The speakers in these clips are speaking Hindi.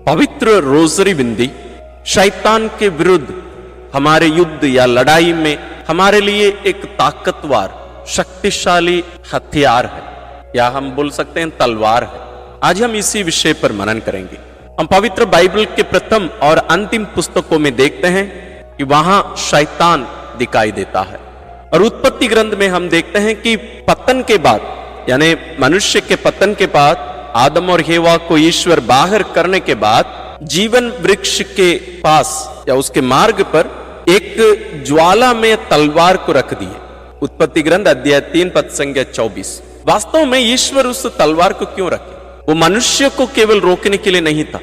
पवित्र रोजरी बिंदी शैतान के विरुद्ध हमारे युद्ध या लड़ाई में हमारे लिए एक ताकतवर शक्तिशाली हथियार है, या हम बोल सकते हैं तलवार है। आज हम इसी विषय पर मनन करेंगे। हम पवित्र बाइबल के प्रथम और अंतिम पुस्तकों में देखते हैं कि वहां शैतान दिखाई देता है, और उत्पत्ति ग्रंथ में हम देखते हैं कि पतन के बाद, यानी मनुष्य के पतन के बाद, आदम और हेवा को ईश्वर बाहर करने के बाद जीवन वृक्ष के पास या उसके मार्ग पर एक ज्वाला में तलवार को रख दिए। उत्पत्ति ग्रंथ अध्याय 3 पद संख्या 24। वास्तव में ईश्वर उस तलवार को क्यों रखे? वो मनुष्य को केवल रोकने के लिए नहीं था।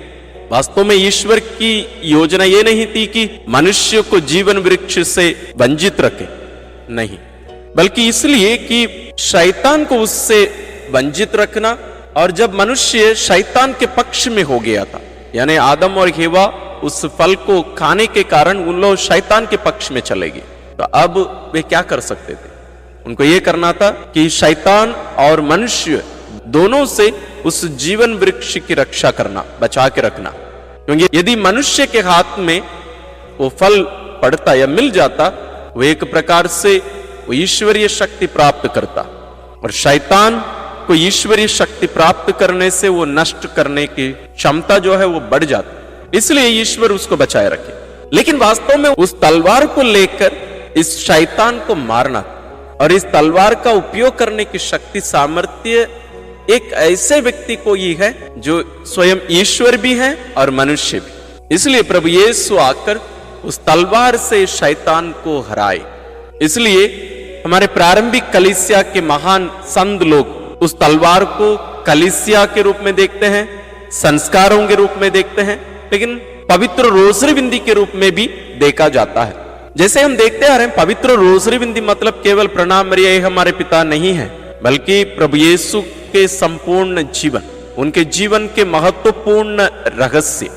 वास्तव में ईश्वर की योजना ये नहीं थी कि मनुष्य को जीवन वृक्ष से वंचित रखे, नहीं, बल्कि इसलिए कि शैतान को उससे वंचित रखना। और जब मनुष्य शैतान के पक्ष में हो गया था, यानी आदम और हेवा उस फल को खाने के कारण उन लोग शैतान के पक्ष में चले गए, तो अब वे क्या कर सकते थे? उनको यह करना था कि शैतान और मनुष्य दोनों से उस जीवन वृक्ष की रक्षा करना, बचा के रखना। क्योंकि यदि मनुष्य के हाथ में वो फल पड़ता या मिल जाता, वो एक प्रकार से वो ईश्वरीय शक्ति प्राप्त करता, और शैतान को ईश्वरीय शक्ति प्राप्त करने से वो नष्ट करने की क्षमता जो है वो बढ़ जाती। इसलिए ईश्वर उसको बचाए रखे। लेकिन वास्तव में उस तलवार को लेकर इस शैतान को मारना, और इस तलवार का उपयोग करने की शक्ति, सामर्थ्य एक ऐसे व्यक्ति को ही है जो स्वयं ईश्वर भी है और मनुष्य भी। इसलिए प्रभु यीशु आकर उस तलवार से शैतान को हराए। इसलिए हमारे प्रारंभिक कलीसिया के महान संत लोग उस तलवार को कलीसिया के रूप में देखते हैं, संस्कारों के रूप में देखते हैं, लेकिन पवित्र रोजरी बिंदी के रूप में भी देखा जाता है। जैसे हम देखते आ रहे हैं, पवित्र रोजरी बिंदी मतलब केवल प्रणाम मरिया हे हमारे पिता नहीं है, बल्कि प्रभु यीशु के संपूर्ण जीवन, उनके जीवन के महत्वपूर्ण रहस्य।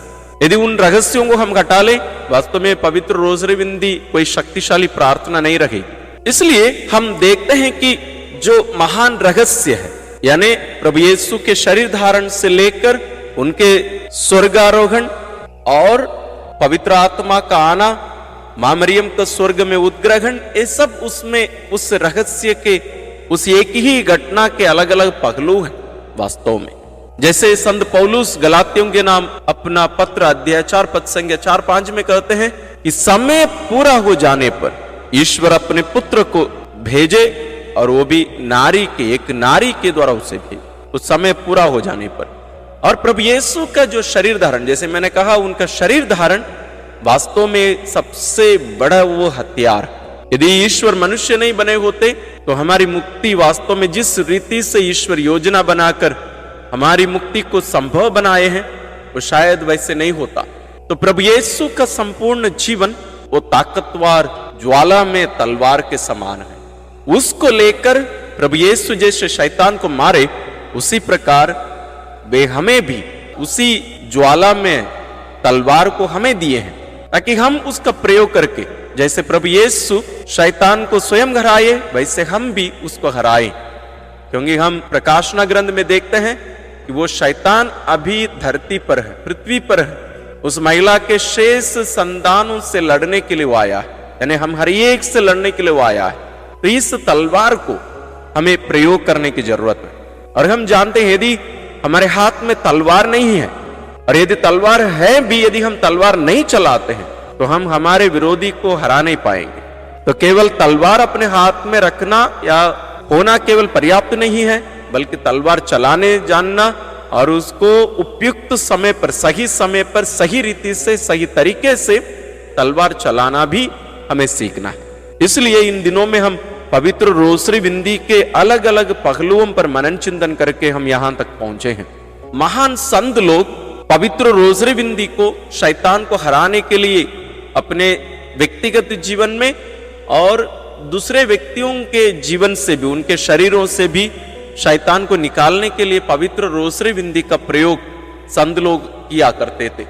यदि उन रहस्यों को हम घटा ले, वास्तव में पवित्र रोजरी बिंदी कोई शक्तिशाली प्रार्थना नहीं रही। इसलिए हम देखते हैं कि जो महान रहस्य है, यानी प्रभु यीशु के शरीर धारण से लेकर उनके स्वर्गारोहण और पवित्र आत्मा का आना, मां मरियम का स्वर्ग में उत्ग्रहण, ये सब उसमें उस रहस्य के उस एक ही घटना के अलग अलग पहलू हैं वास्तव में। जैसे संत पौलुस गलातियों के नाम अपना पत्र अध्याय 4 पद संख्या 4-5 में कहते हैं कि समय पूरा हो जाने पर ईश्वर अपने पुत्र को भेजे, और वो भी एक नारी के द्वारा उसे भेजे, उस समय पूरा हो जाने पर। और प्रभु यीशु का जो शरीर धारण, जैसे मैंने कहा, उनका शरीर धारण वास्तव में सबसे बड़ा वो हथियार। यदि ईश्वर मनुष्य नहीं बने होते तो हमारी मुक्ति वास्तव में जिस रीति से ईश्वर योजना बनाकर हमारी मुक्ति को संभव बनाए हैं, वो शायद वैसे नहीं होता। तो प्रभु यीशु का संपूर्ण जीवन वो ताकतवर ज्वाला में तलवार के समान है। उसको लेकर प्रभु यीशु जैसे शैतान को मारे, उसी प्रकार वे हमें भी उसी ज्वाला में तलवार को हमें दिए हैं, ताकि हम उसका प्रयोग करके, जैसे प्रभु यीशु शैतान को स्वयं हराए, वैसे हम भी उसको हराएं। क्योंकि हम प्रकाशना ग्रंथ में देखते हैं कि वो शैतान अभी धरती पर है, पृथ्वी पर है, उस महिला के शेष संतानों से लड़ने के लिए वो आया है, यानी हम हर एक से लड़ने के लिए वो आया है। तो इस तलवार को हमें प्रयोग करने की जरूरत है। और हम जानते हैं, यदि हमारे हाथ में तलवार नहीं है, और यदि तलवार है भी, यदि हम तलवार नहीं चलाते हैं, तो हम हमारे विरोधी को हरा नहीं पाएंगे। तो केवल तलवार अपने हाथ में रखना या होना केवल पर्याप्त नहीं है, बल्कि तलवार चलाने जानना और उसको उपयुक्त समय पर, सही रीति से, सही तरीके से तलवार चलाना भी हमें सीखना है। इसलिए इन दिनों में हम पवित्र रोजरी बिंदी के अलग अलग पहलुओं पर मनन चिंतन करके हम यहां तक पहुंचे हैं। महान संत लोग पवित्र रोजरी बिंदी को शैतान को हराने के लिए अपने व्यक्तिगत जीवन में और दूसरे व्यक्तियों के जीवन से भी, उनके शरीरों से भी शैतान को निकालने के लिए पवित्र रोजरी बिंदी का प्रयोग संत लोग किया करते थे।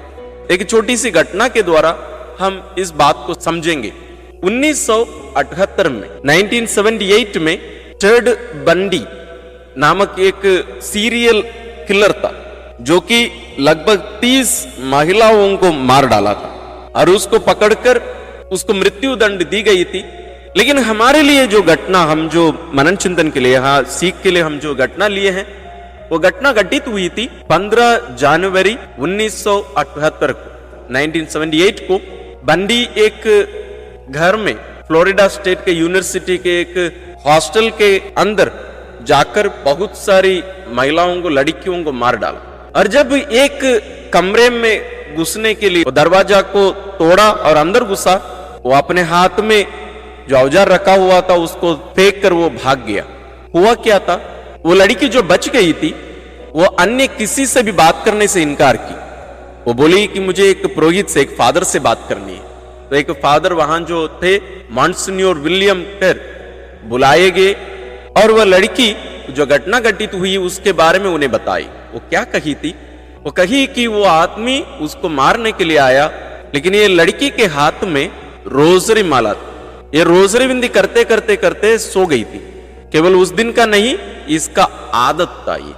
एक छोटी सी घटना के द्वारा हम इस बात को समझेंगे। 1978 में 1978 में टेड बंडी नामक एक सीरियल किलर था, जो कि लगभग 30 महिलाओं को मार डाला था और उसको पकड़कर उसको मृत्यु दंड दी गई थी। लेकिन हमारे लिए जो घटना, हम जो मनन चिंतन के लिए, यहाँ सीख के लिए हम जो घटना लिए हैं, वो घटना घटित हुई थी 15 जनवरी 1978 को, 1978 को बंडी एक घर में फ्लोरिडा स्टेट के यूनिवर्सिटी के एक हॉस्टल के अंदर जाकर बहुत सारी महिलाओं को, लड़कियों को मार डाला। और जब एक कमरे में घुसने के लिए दरवाजा को तोड़ा और अंदर घुसा, वो अपने हाथ में जो औजार रखा हुआ था उसको फेंक कर वो भाग गया। हुआ क्या था, वो लड़की जो बच गई थी वो अन्य किसी से भी बात करने से इनकार की। वो बोली कि मुझे एक पुरोहित से, एक फादर से बात करनी है। तो एक फादर वहां जो थे, मॉन्सिन्योर विलियम केर, बुलाए गए और वह लड़की जो घटना घटित हुई उसके बारे में उन्हें बताई। वो क्या कही थी, वो कही कि वो आदमी उसको मारने के लिए आया, लेकिन ये लड़की के हाथ में रोजरी माला थी। ये रोजरी बिंदी करते करते करते सो गई थी। केवल उस दिन का नहीं, इसका आदत था ये।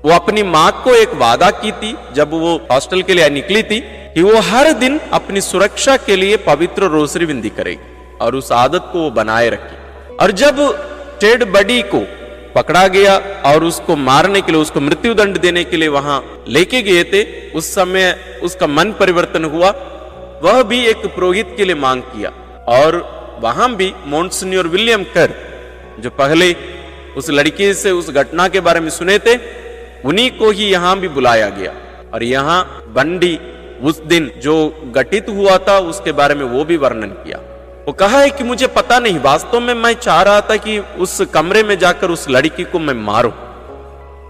वो अपनी माँ को एक वादा की थी जब वो हॉस्टल के लिए निकली थी कि वो हर दिन अपनी सुरक्षा के लिए पवित्र रोजरी बिंदी करेगी और उस आदत को वो बनाए रखी। और जब टेड बडी को पकड़ा गया और उसको मारने के लिए, उसको मृत्यु दंड देने के लिए वहां लेके गए थे, उस समय उसका मन परिवर्तन हुआ। वह भी एक पुरोहित के लिए मांग किया और वहां भी मॉन्सिन्योर विलियम केर, जो पहले उस लड़की से उस घटना के बारे में सुने थे, उन्हीं को ही यहां भी बुलाया गया। और यहां बंडी उस दिन जो घटित हुआ था उसके बारे में वो भी वर्णन किया। वो कहा है कि मुझे पता नहीं, वास्तव में मैं चाह रहा था कि उस कमरे में जाकर उस लड़की को मैं मारूं,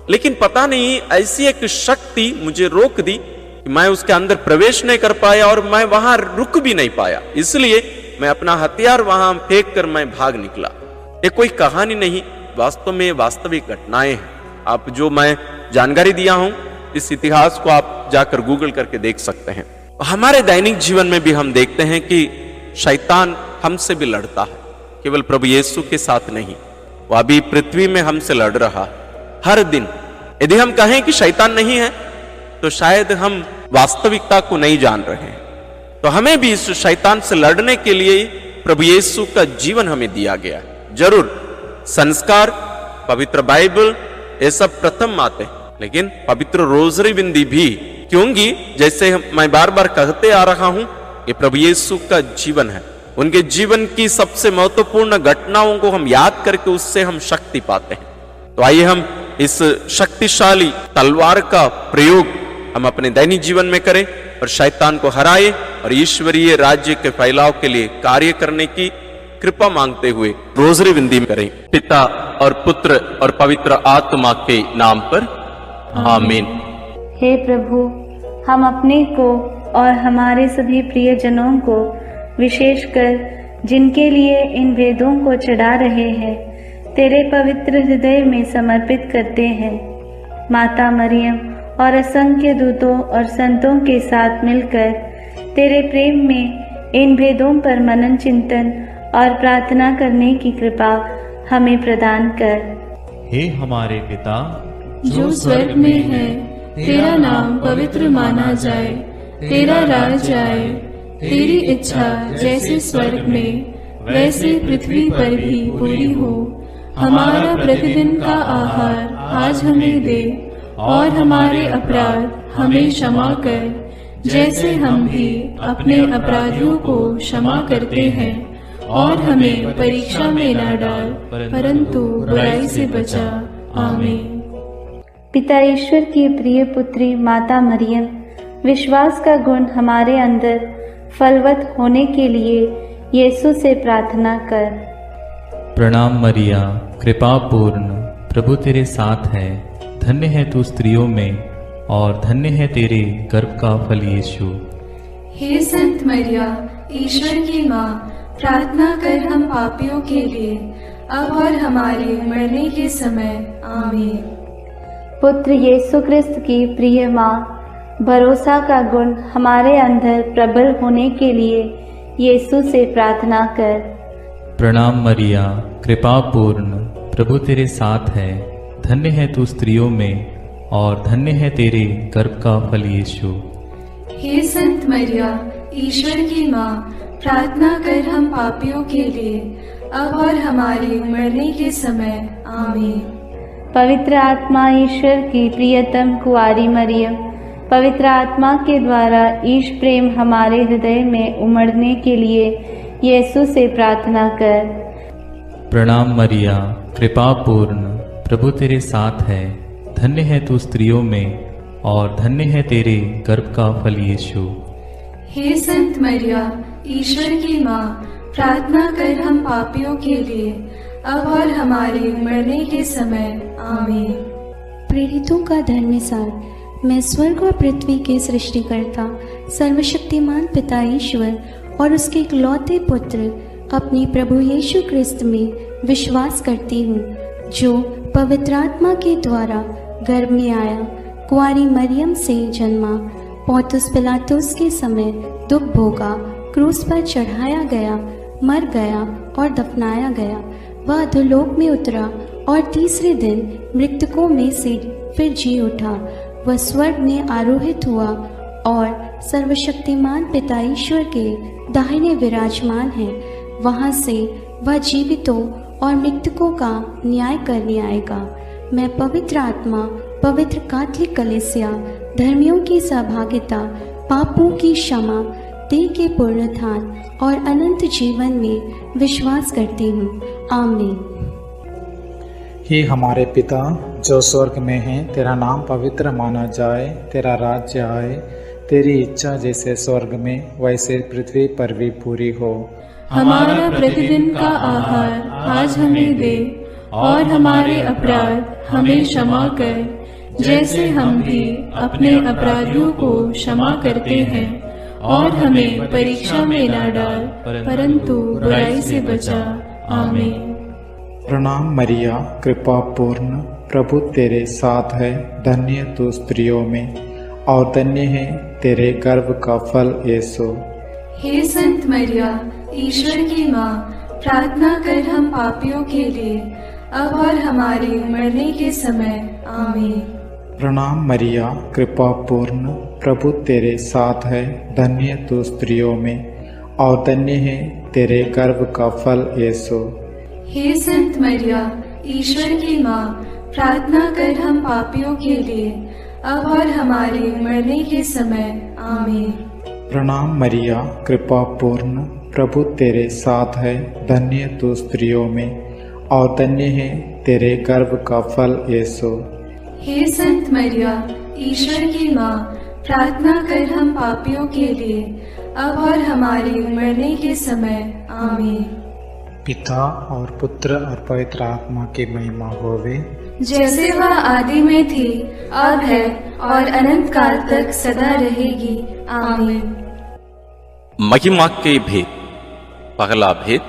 लेकिन पता नहीं ऐसी एक शक्ति मुझे रोक दी कि मैं उसके अंदर प्रवेश नहीं कर पाया और मैं वहां रुक भी नहीं पाया। इसलिए मैं अपना हथियार वहां फेंक कर मैं भाग निकला। ये कोई कहानी नहीं, वास्तव में वास्तविक घटनाएं हैं। आप जो मैं जानकारी दिया हूं, इस इतिहास को आप जाकर गूगल करके देख सकते हैं। हमारे दैनिक जीवन में भी हम देखते हैं कि शैतान हमसे भी लड़ता है, केवल प्रभु यीशु के साथ नहीं, वो अभी पृथ्वी में हमसे लड़ रहा है हर दिन। यदि हम कहें कि शैतान नहीं है तो शायद हम वास्तविकता को नहीं जान रहे हैं। तो हमें भी इस शैतान से लड़ने के लिए प्रभु यीशु का जीवन हमें दिया गया है। जरूर संस्कार, पवित्र बाइबल, ये सब प्रथम आते हैं, लेकिन पवित्र रोजरी बिंदी भी, क्योंकि जैसे मैं बार बार कहते आ रहा हूं, ये प्रभु यीशु का जीवन है। उनके जीवन की सबसे महत्वपूर्ण घटनाओं को हम याद करके उससे हम शक्ति पाते हैं। तो आइए हम इस शक्तिशाली तलवार का प्रयोग हम अपने दैनिक जीवन में करें और शैतान को हराए और ईश्वरीय राज्य के फैलाव के लिए कार्य करने की कृपा मांगते हुए रोजरी बिंदी करें। पिता और पुत्र और पवित्र आत्मा के नाम पर आमीन। हे प्रभु, हम अपने को और हमारे सभी प्रियजनों को, विशेषकर जिनके लिए इन वेदों को चढ़ा रहे हैं, तेरे पवित्र हृदय में समर्पित करते हैं। माता मरियम और असंख्य दूतों और संतों के साथ मिलकर तेरे प्रेम में इन भेदों पर मनन चिंतन और प्रार्थना करने की कृपा हमें प्रदान कर। हे हमारे पिता जो स्वर्ग में है, तेरा नाम पवित्र माना जाए, तेरा राज आए, तेरी इच्छा जैसे स्वर्ग में वैसे पृथ्वी पर भी पूरी हो। हमारा प्रतिदिन का आहार आज हमें दे और हमारे अपराध हमें क्षमा कर, जैसे हम भी अपने अपराधियों को क्षमा करते हैं, और हमें परीक्षा में न डाल, परंतु बुराई से बचा। आमीन। पिता ईश्वर की प्रिय पुत्री माता मरियम, विश्वास का गुण हमारे अंदर फलवत होने के लिए यीशु से प्रार्थना कर। प्रणाम मरिया, कृपा पूर्ण, प्रभु तेरे साथ है। धन्य है तू स्त्रियों में और धन्य है तेरे गर्भ का फल यीशु। हे संत मरिया, ईश्वर की माँ, प्रार्थना कर हम पापियों के लिए, अब और हमारे मरने के समय। आमीन। पुत्र यीशु कृष्ण की प्रिय माँ, भरोसा का गुण हमारे अंदर प्रबल होने के लिए यीशु से प्रार्थना कर। प्रणाम मरिया, कृपा पूर्ण, प्रभु तेरे साथ है। धन्य है तू स्त्रियों में और धन्य है तेरे गर्भ का फल यीशु। हे संत मरिया, ईश्वर की माँ, प्रार्थना कर हम पापियों के लिए, अब और हमारे मरने के समय। आमीन। पवित्र आत्मा ईश्वर की प्रियतम कुंवारी मरियम, पवित्र आत्मा के द्वारा ईश प्रेम हमारे हृदय में उमड़ने के लिए यीशु से प्रार्थना कर। प्रणाम मरिया, कृपा पूर्ण, प्रभु तेरे साथ है। धन्य है तू स्त्रियों में और धन्य है तेरे गर्भ का फल यीशु। हे संत मरिया, ईश्वर की माँ, प्रार्थना कर हम पापियों के लिए, अब और हमारे मरने के समय। आमीन। प्रेरितों का धन्य सार। मैं स्वर्ग और पृथ्वी के सृष्टिकर्ता सर्वशक्तिमान पिता ईश्वर और उसके इकलौते पुत्र अपने प्रभु यीशु क्रिस्त में विश्वास करती हूँ, जो पवित्र आत्मा के द्वारा गर्भ में आया, कुंवारी मरियम से जन्मा, पौंतुस पिलातुस के समय दुख भोगा, क्रूस पर चढ़ाया गया, मर गया और दफनाया गया। वह अधोलोक में उतरा और तीसरे दिन मृतकों में से फिर जी उठा। वह स्वर्ग में आरोहित हुआ और सर्वशक्तिमान पिता ईश्वर के दाहिने विराजमान है। वहां से वह जीवितों और मृतकों का न्याय करने आएगा। मैं पवित्र आत्मा, पवित्र कैथोलिक कलीसिया, धर्मियों की सहभागिता, पापों की क्षमा, देह के पुनरुत्थान और अनंत जीवन में विश्वास करती हूँ। आमीन। हे हमारे पिता जो स्वर्ग में है, तेरा नाम पवित्र माना जाए, तेरा राज्य आए, तेरी इच्छा जैसे स्वर्ग में वैसे पृथ्वी पर भी पूरी हो। हमारा प्रतिदिन का आहार आज हमें दे, और हमारे अपराध हमें क्षमा कर, जैसे हम भी अपने अपराधियों को क्षमा करते हैं, और हमें परीक्षा में न डाल, परंतु बुराई से बचा। आमीन। प्रणाम मरिया, कृपा पूर्ण, प्रभु तेरे साथ है। धन्य तू स्त्रियों में और धन्य है तेरे गर्भ का फल यीशु। हे संत मरिया, ईश्वर की माँ, प्रार्थना कर हम पापियों के लिए, अब और हमारे मरने के समय। आमीन। प्रणाम मरिया, कृपा पूर्ण, प्रभु तेरे साथ है। धन्य तू स्त्रियों में और धन्य है तेरे गर्भ का फल यीशु। हे संत मरिया, ईश्वर की माँ, प्रार्थना कर हम पापियों के लिए, अब और हमारे मरने के समय। आमीन। प्रणाम मरिया, कृपा पूर्ण, प्रभु तेरे साथ है। धन्य तू स्त्रियों में और धन्य है तेरे गर्भ का फल यीशु। हे संत मरिया, ईश्वर की माँ, प्रार्थना कर हम पापियों के लिए, अब और हमारे मरने के समय। आमीन। पिता और पुत्र और पवित्र आत्मा की महिमा होवे, जैसे वह आदि में थी, अब है और अनंत काल तक सदा रहेगी। आमीन। महिमा के भेद। पहला भेद,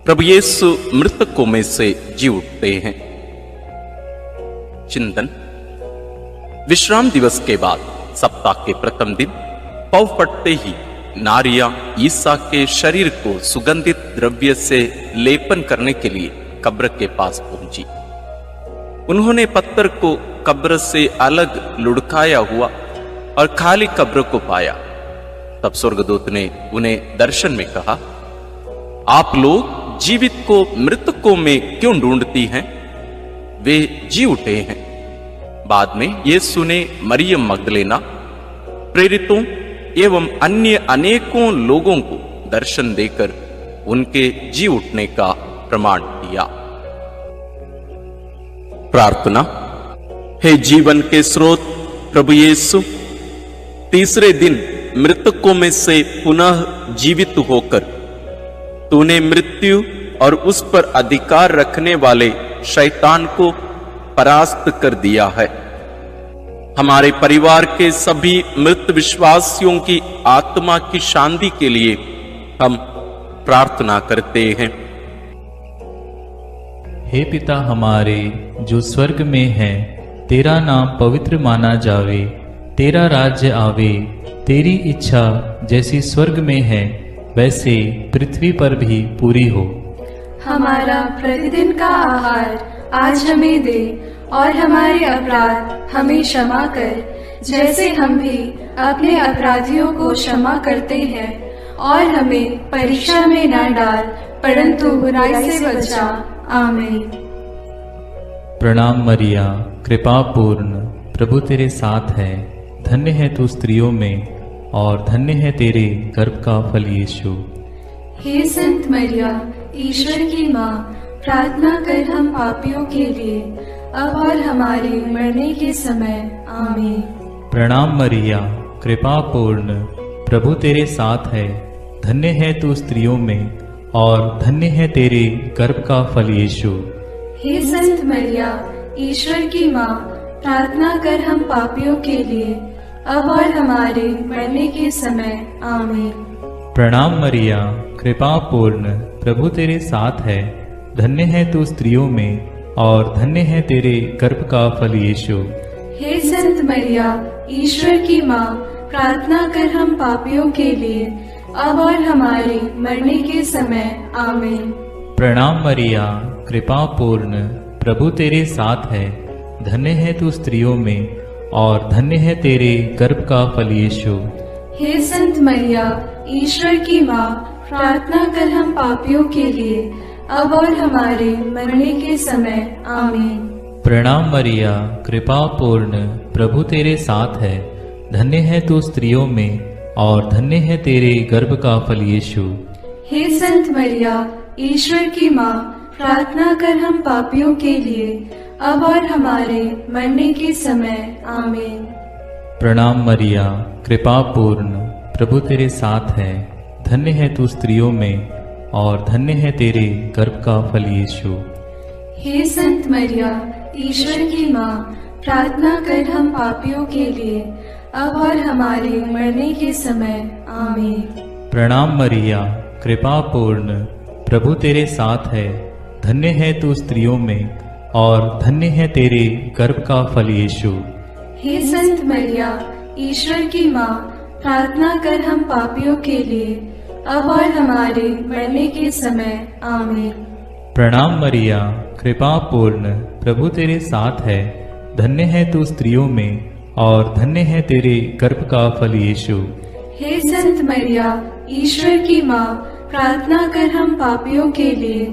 प्रभु यीशु मृतकों में से जी उठते हैं। चिंतन। विश्राम दिवस के बाद सप्ताह के प्रथम दिन पौ फटते ही नारियां ईसा के शरीर को सुगंधित द्रव्य से लेपन करने के लिए कब्र के पास पहुंची। उन्होंने पत्थर को कब्र से अलग लुढ़काया हुआ और खाली कब्र को पाया। तब स्वर्गदूत ने उन्हें दर्शन में कहा, आप लोग जीवित को मृतकों में क्यों ढूंढती हैं? वे जी उठे हैं। बाद में यीशु ने मरियम मगदलेना, प्रेरितों एवं अन्य अनेकों लोगों को दर्शन देकर उनके जी उठने का प्रमाण दिया। प्रार्थना। हे जीवन के स्रोत प्रभु यीशु, तीसरे दिन मृतकों में से पुनः जीवित होकर तूने मृत्यु और उस पर अधिकार रखने वाले शैतान को परास्त कर दिया है। हमारे परिवार के सभी मृत विश्वासियों की आत्मा की शांति के लिए हम प्रार्थना करते हैं। हे पिता हमारे जो स्वर्ग में है, तेरा नाम पवित्र माना जावे, तेरा राज्य आवे, तेरी इच्छा जैसी स्वर्ग में है वैसे पृथ्वी पर भी पूरी हो। हमारा प्रतिदिन का आहार आज हमें दे, और हमारे अपराध हमें क्षमा कर, जैसे हम भी अपने अपराधियों को क्षमा करते हैं, और हमें परीक्षा में न डाल, परंतु बुराई से बचा। आमीन। प्रणाम मरिया, कृपा पूर्ण, प्रभु तेरे साथ है। धन्य है तू स्त्रियों में और धन्य है तेरे गर्भ का फल यीशु। हे संत मरिया, ईश्वर की माँ, प्रार्थना कर हम पापियों के लिए, अब और हमारे मरने के समय। आमीन। प्रणाम मरिया, कृपा पूर्ण, प्रभु तेरे साथ है। धन्य है तू स्त्रियों में और धन्य है तेरे गर्भ का फल यीशु। हे संत मरिया, ईश्वर की माँ, प्रार्थना कर हम पापियों के लिए, अब और हमारे मरने के समय। आमीन। प्रणाम मरिया, कृपा पूर्ण, प्रभु तेरे साथ है। धन्य है तू स्त्रियों में और धन्य है तेरे गर्भ का फल यीशु। हे संत मरिया, ईश्वर की माँ, प्रार्थना कर हम पापियों के लिए, अब और हमारे मरने के समय। आमीन। प्रणाम मरिया, कृपा पूर्ण, प्रभु तेरे साथ है। धन्य है तू स्त्रियों में और धन्य है तेरे गर्भ का फल यीशु। हे संत मरिया, ईश्वर की माँ, प्रार्थना कर हम पापियों के लिए, अब और हमारे मरने के समय। आमीन। प्रणाम मरिया, कृपा पूर्ण, प्रभु तेरे साथ है। धन्य है तू स्त्रियों में और धन्य है तेरे गर्भ का फल यीशु। हे संत मरिया, ईश्वर की माँ, प्रार्थना कर हम पापियों के लिए, अब और हमारे मरने के समय। आमीन। प्रणाम मरिया, कृपा पूर्ण, प्रभु तेरे साथ है। धन्य है तू स्त्रियों में और धन्य है तेरे गर्भ का फल यीशु। हे संत मरिया, ईश्वर की माँ, प्रार्थना कर हम पापियों के लिए, अब और हमारे मरने के समय। आमीन। प्रणाम मरिया, कृपा पूर्ण, प्रभु तेरे साथ है। धन्य है तू स्त्रियों में और धन्य है तेरे गर्भ का फल यीशु। हे संत मरिया, ईश्वर की माँ, प्रार्थना कर हम पापियों के लिए, अब और हमारे मरने के समय। आमीन। प्रणाम मरिया, कृपा पूर्ण, प्रभु तेरे साथ है। धन्य है तू स्त्रियों में और धन्य है तेरे गर्भ का फल यीशु। हे संत मरिया, ईश्वर की माँ, प्रार्थना कर हम पापियों के लिए,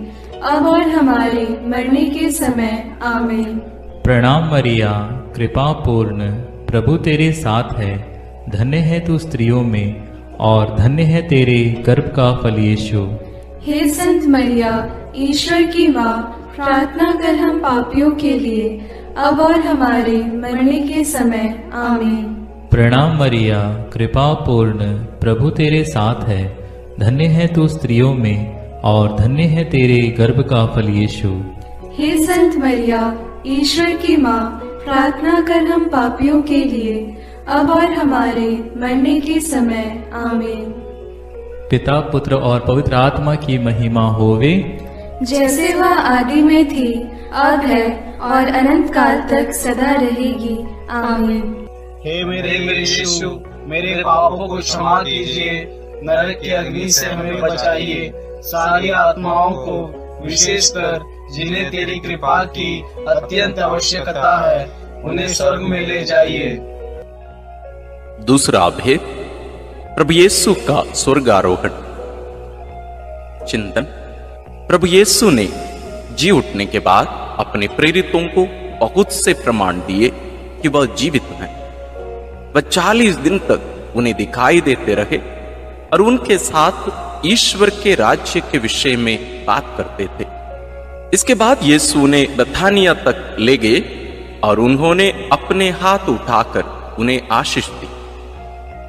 अब और हमारे मरने के समय। आमीन। प्रणाम मरिया, कृपा पूर्ण, प्रभु तेरे साथ है। धन्य है तू स्त्रियों में और धन्य है तेरे गर्भ का फल यीशु। हे संत मरिया, ईश्वर की माँ, प्रार्थना कर हम पापियों के लिए, अब और हमारे मरने के समय। आमीन। प्रणाम मरिया, कृपा पूर्ण, प्रभु तेरे साथ है। धन्य है तू स्त्रियों में और धन्य है तेरे गर्भ का फल यीशु। हे संत मरिया, ईश्वर की माँ, प्रार्थना कर हम पापियों के लिए, अब और हमारे मरने के समय। आमीन। पिता, पुत्र और पवित्र आत्मा की महिमा होवे, जैसे वह आदि में थी, अब है और अनंत काल तक सदा रहेगी। आमीन। हे मेरे यीशु, मेरे पापों को क्षमा कीजिए, नरक की अग्नि से हमें बचाइए, सारी आत्माओं को, विशेषकर जिन्हें तेरी कृपा की अत्यंत आवश्यकता है, उन्हें स्वर्ग में ले जाइए। दूसरा भेद, प्रभु यीशु का स्वर्गारोहण। चिंतन। प्रभु यीशु ने जी उठने के बाद अपने प्रेरितों को बहुत से प्रमाण दिए कि वह जीवित हैं। वह 40 दिन तक उन्हें दिखाई देते रहे और उनके साथ ईश्वर के राज्य के विषय में बात करते थे। इसके बाद यीशु ने बथानिया तक ले गए और उन्होंने अपने हाथ उठाकर उन्हें आशीष दी।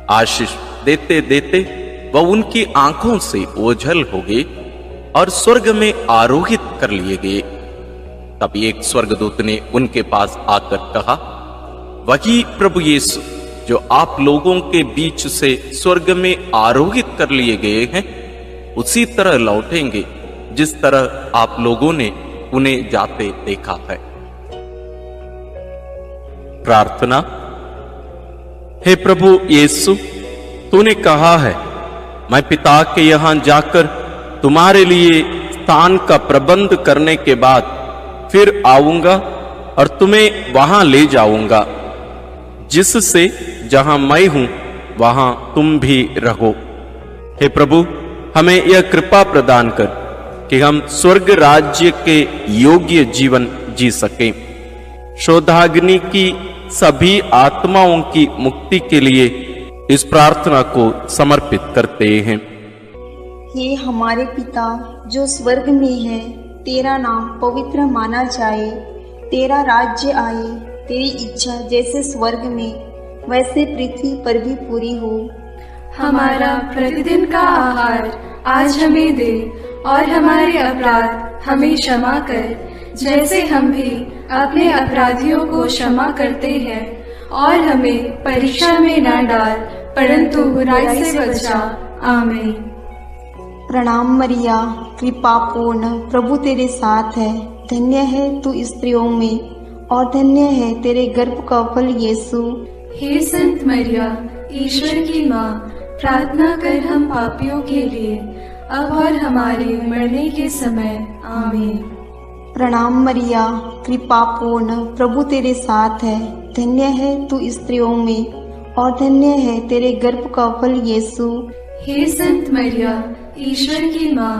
आशीष देते देते वह उनकी आंखों से ओझल हो गए और स्वर्ग में आरोहित कर लिए गए। तब एक स्वर्गदूत ने उनके पास आकर कहा, वही प्रभु यीशु जो आप लोगों के बीच से स्वर्ग में आरोहित कर लिए गए हैं, उसी तरह लौटेंगे जिस तरह आप लोगों ने उन्हें जाते देखा है। प्रार्थना। हे प्रभु यीशु, तूने कहा है, मैं पिता के यहां जाकर तुम्हारे लिए स्थान का प्रबंध करने के बाद फिर आऊंगा और तुम्हें वहां ले जाऊंगा, जिससे जहां मैं हूं वहां तुम भी रहो। हे प्रभु, हमें यह कृपा प्रदान कर कि हम स्वर्ग राज्य के योग्य जीवन जी सकें। शोधाग्नि की सभी आत्माओं की मुक्ति के लिए इस प्रार्थना को समर्पित करते हैं। हे हमारे पिता जो स्वर्ग में है, तेरा नाम पवित्र माना जाए, तेरा राज्य आए, तेरी इच्छा जैसे स्वर्ग में वैसे पृथ्वी पर भी पूरी हो। हमारा प्रतिदिन का आहार आज हमें दे, और हमारे अपराध हमें क्षमा कर, जैसे हम भी अपने अपराधियों को क्षमा करते हैं, और हमें परीक्षा में न डाल, परंतु बुराई से बचा। आमीन। प्रणाम मरिया, कृपा पूर्ण, प्रभु तेरे साथ है, धन्य है तू स्त्रियों में, और धन्य है तेरे गर्भ का फल यीशु। हे संत मरिया, ईश्वर की माँ, प्रार्थना कर हम पापियों के लिए, अब और हमारे मरने के समय। आमीन। प्रणाम मरिया, कृपा पूर्ण, प्रभु तेरे साथ है, धन्य है तू स्त्रियों में, और धन्य है तेरे गर्भ का फल यीशु। हे संत मरिया, ईश्वर की माँ,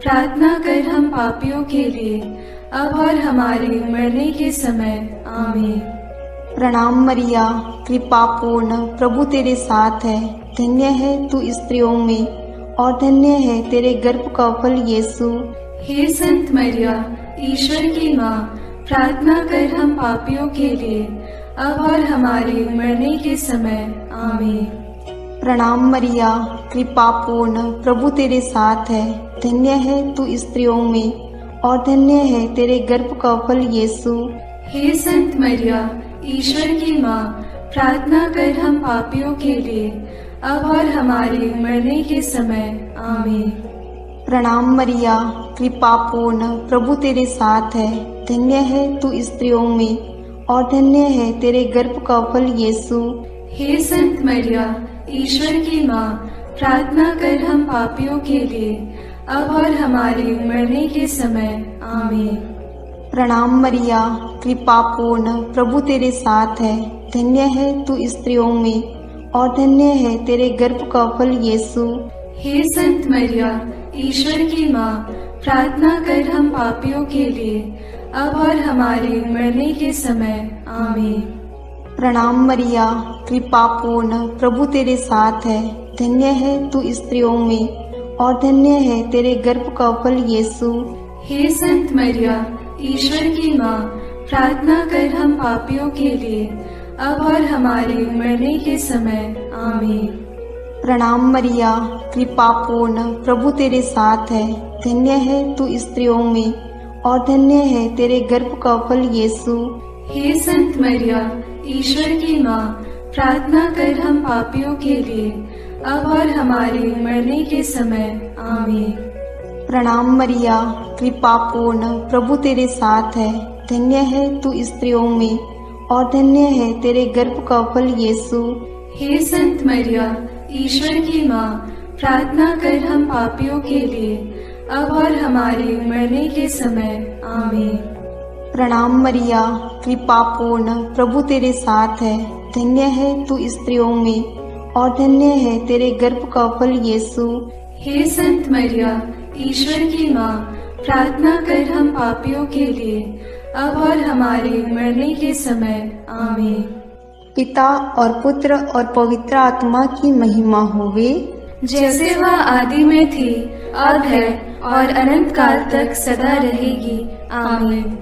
प्रार्थना कर हम पापियों के लिए, अब और हमारे मरने के समय। आमीन। प्रणाम मरिया, कृपा पूर्ण, प्रभु तेरे साथ है, धन्य है तू स्त्रियों में, और धन्य है तेरे गर्भ का फल यीशु। हे संत मरिया, ईश्वर की माँ, प्रार्थना कर हम पापियों के लिए, अब और हमारे मरने के समय। आमीन। प्रणाम मरिया, कृपा पूर्ण, प्रभु तेरे साथ है, धन्य है तू स्त्रियों में, और धन्य है तेरे गर्भ का फल यीशु। हे संत मरिया, ईश्वर की माँ, प्रार्थना कर हम पापियों के लिए, अब और हमारे मरने के समय। आमीन। प्रणाम मरिया, कृपा पूर्ण, प्रभु तेरे साथ है, धन्य है तू स्त्रियों में, और धन्य है तेरे गर्भ का फल यीशु। हे संत मरिया, ईश्वर की माँ, प्रार्थना कर हम पापियों के लिए, अब और हमारे मरने के समय। आमीन। प्रणाम मरिया, कृपा पूर्ण, प्रभु तेरे साथ है, धन्य है तू स्त्रियों में, और धन्य है तेरे गर्भ का फल यीशु। हे संत मरिया, ईश्वर की माँ, प्रार्थना कर हम पापियों के लिए, अब और हमारे मरने के समय। आमीन। प्रणाम मरिया, कृपा पूर्ण, प्रभु तेरे साथ है, धन्य है तू स्त्रियों में, और धन्य है तेरे गर्भ का फल यीशु। हे संत मरिया, ईश्वर की माँ, प्रार्थना कर हम पापियों के लिए, अब और हमारे मरने के समय। आमीन। प्रणाम मरिया, कृपा पूर्ण, प्रभु तेरे साथ है, धन्य है तू स्त्रियों में, और धन्य है तेरे गर्भ का फल यीशु। हे संत मरिया, ईश्वर की माँ, प्रार्थना कर हम पापियों के लिए, अब और हमारे मरने के समय। आमीन। प्रणाम मरिया, कृपा पूर्ण, प्रभु तेरे साथ है, धन्य है तू स्त्रियों में, और धन्य है तेरे गर्भ का फल यीशु। हे संत मरिया, ईश्वर की माँ, प्रार्थना कर हम पापियों के लिए, अब और हमारे मरने के समय। आमीन। प्रणाम मरिया, कृपा पूर्ण, प्रभु तेरे साथ है, धन्य है तू स्त्रियों में, और धन्य है तेरे गर्भ का फल यीशु। हे संत मरिया, ईश्वर की माँ, प्रार्थना कर हम पापियों के लिए, अब और हमारे मरने के समय। आमीन। पिता और पुत्र और पवित्र आत्मा की महिमा होवे, जैसे वह आदि में थी, अब है, और अनंत काल तक सदा रहेगी। आमीन।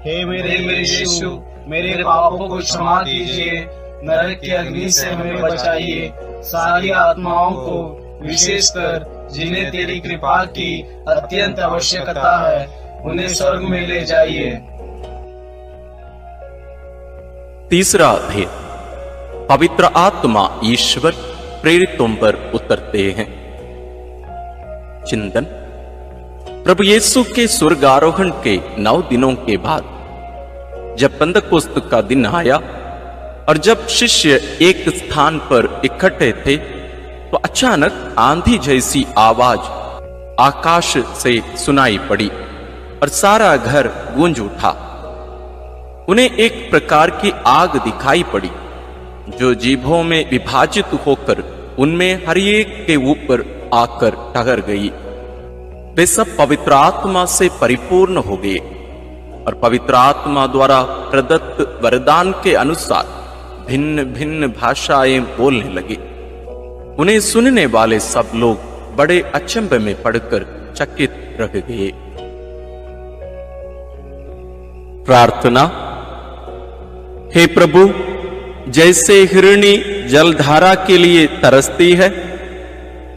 हे मेरे यीशु, मेरे पापों को क्षमा कीजिए, नरक की अग्नि से हमें बचाइए, सारी आत्माओं को, विशेषकर जिन्हें तेरी कृपा की अत्यंत आवश्यकता है, उन्हें स्वर्ग में ले जाइए। तीसरा भेद, पवित्र आत्मा ईश्वर प्रेरितों पर उतरते हैं। चिंतन। प्रभु यीशु के स्वर्गारोहण के 9 दिनों के बाद जब पेंतकोस्त का दिन आया और जब शिष्य एक स्थान पर इकट्ठे थे, तो अचानक आंधी जैसी आवाज आकाश से सुनाई पड़ी और सारा घर गूंज उठा। उन्हें एक प्रकार की आग दिखाई पड़ी जो जीभों में विभाजित होकर उनमें हर एक के ऊपर आकर ठहर गई। वे सब पवित्र आत्मा से परिपूर्ण हो गए और पवित्र आत्मा द्वारा प्रदत्त वरदान के अनुसार भिन्न भिन्न भाषाएं बोलने लगे। उन्हें सुनने वाले सब लोग बड़े अचंभे में पड़कर चकित रह गए। प्रार्थना। हे प्रभु, जैसे हिरणी जलधारा के लिए तरसती है,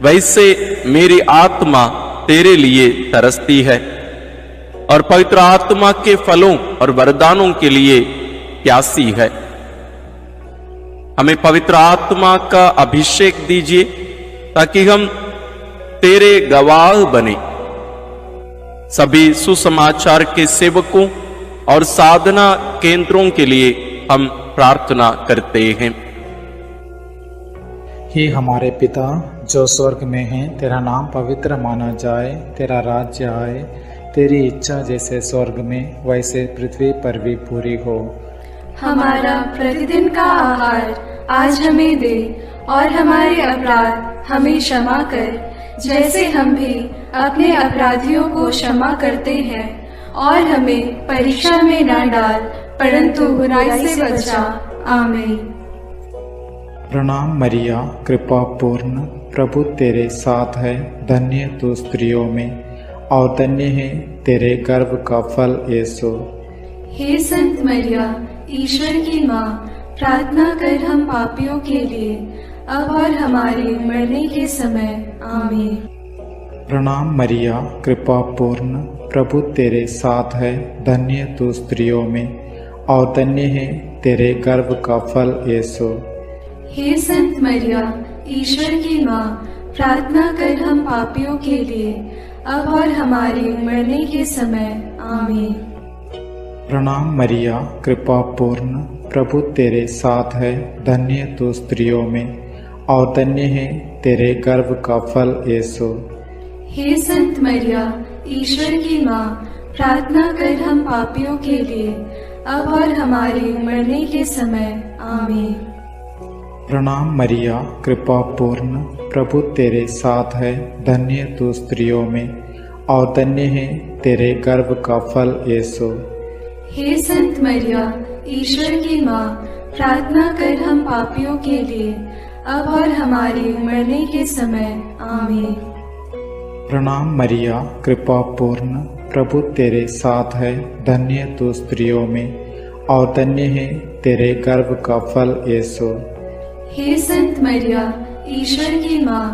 वैसे मेरी आत्मा तेरे लिए तरसती है और पवित्र आत्मा के फलों और वरदानों के लिए प्यासी है। हमें पवित्र आत्मा का अभिषेक दीजिए ताकि हम तेरे गवाह बने। सभी सुसमाचार के सेवकों और साधना केंद्रों के लिए हम प्रार्थना करते हैं। हे हमारे पिता जो स्वर्ग में है, तेरा नाम पवित्र माना जाए, तेरा राज्य आए, तेरी इच्छा जैसे स्वर्ग में वैसे पृथ्वी पर भी पूरी हो। हमारा प्रतिदिन का आहार आज हमें दे और हमारे अपराध हमें क्षमा कर, जैसे हम भी अपने अपराधियों को क्षमा करते हैं, और हमें परीक्षा में न डाल परंतु बुराई से बचा। आमीन। प्रणाम मरिया, कृपा पूर्ण, प्रभु तेरे साथ है, धन्य तू स्त्रियों में और धन्य है तेरे गर्भ का फल यीशु। हे संत मरिया, ईश्वर की माँ, प्रार्थना कर हम पापियों के लिए अब और हमारे मरने के समय। आमीन। प्रणाम मरिया, कृपा पूर्ण, प्रभु तेरे साथ है, धन्य तू स्त्रियों में और धन्य है तेरे गर्भ का फल यीशु। हे संत मरिया, ईश्वर की माँ, प्रार्थना कर हम पापियों के लिए अब और हमारे मरने के समय। आमीन। प्रणाम मरिया, कृपा पूर्ण, प्रभु तेरे साथ है, धन्य तू स्त्रियों में और धन्य है तेरे गर्भ का फल यीशु। हे संत मरिया, ईश्वर की माँ, प्रार्थना कर हम पापियों के लिए अब और हमारे मरने के समय। आमीन। प्रणाम मरिया, कृपा पूर्ण, प्रभु तेरे साथ है, धन्य तू स्त्रियों में और धन्य है तेरे गर्भ का फल यीशु। हे संत मरिया, ईश्वर की माँ, प्रार्थना कर हम पापियों के लिए अब और हमारे मरने के समय। आमीन। प्रणाम मरिया, कृपा पूर्ण, प्रभु तेरे साथ है, धन्य तू स्त्रियों में और धन्य है तेरे गर्भ का फल यीशु। हे संत मरिया, ईश्वर की माँ,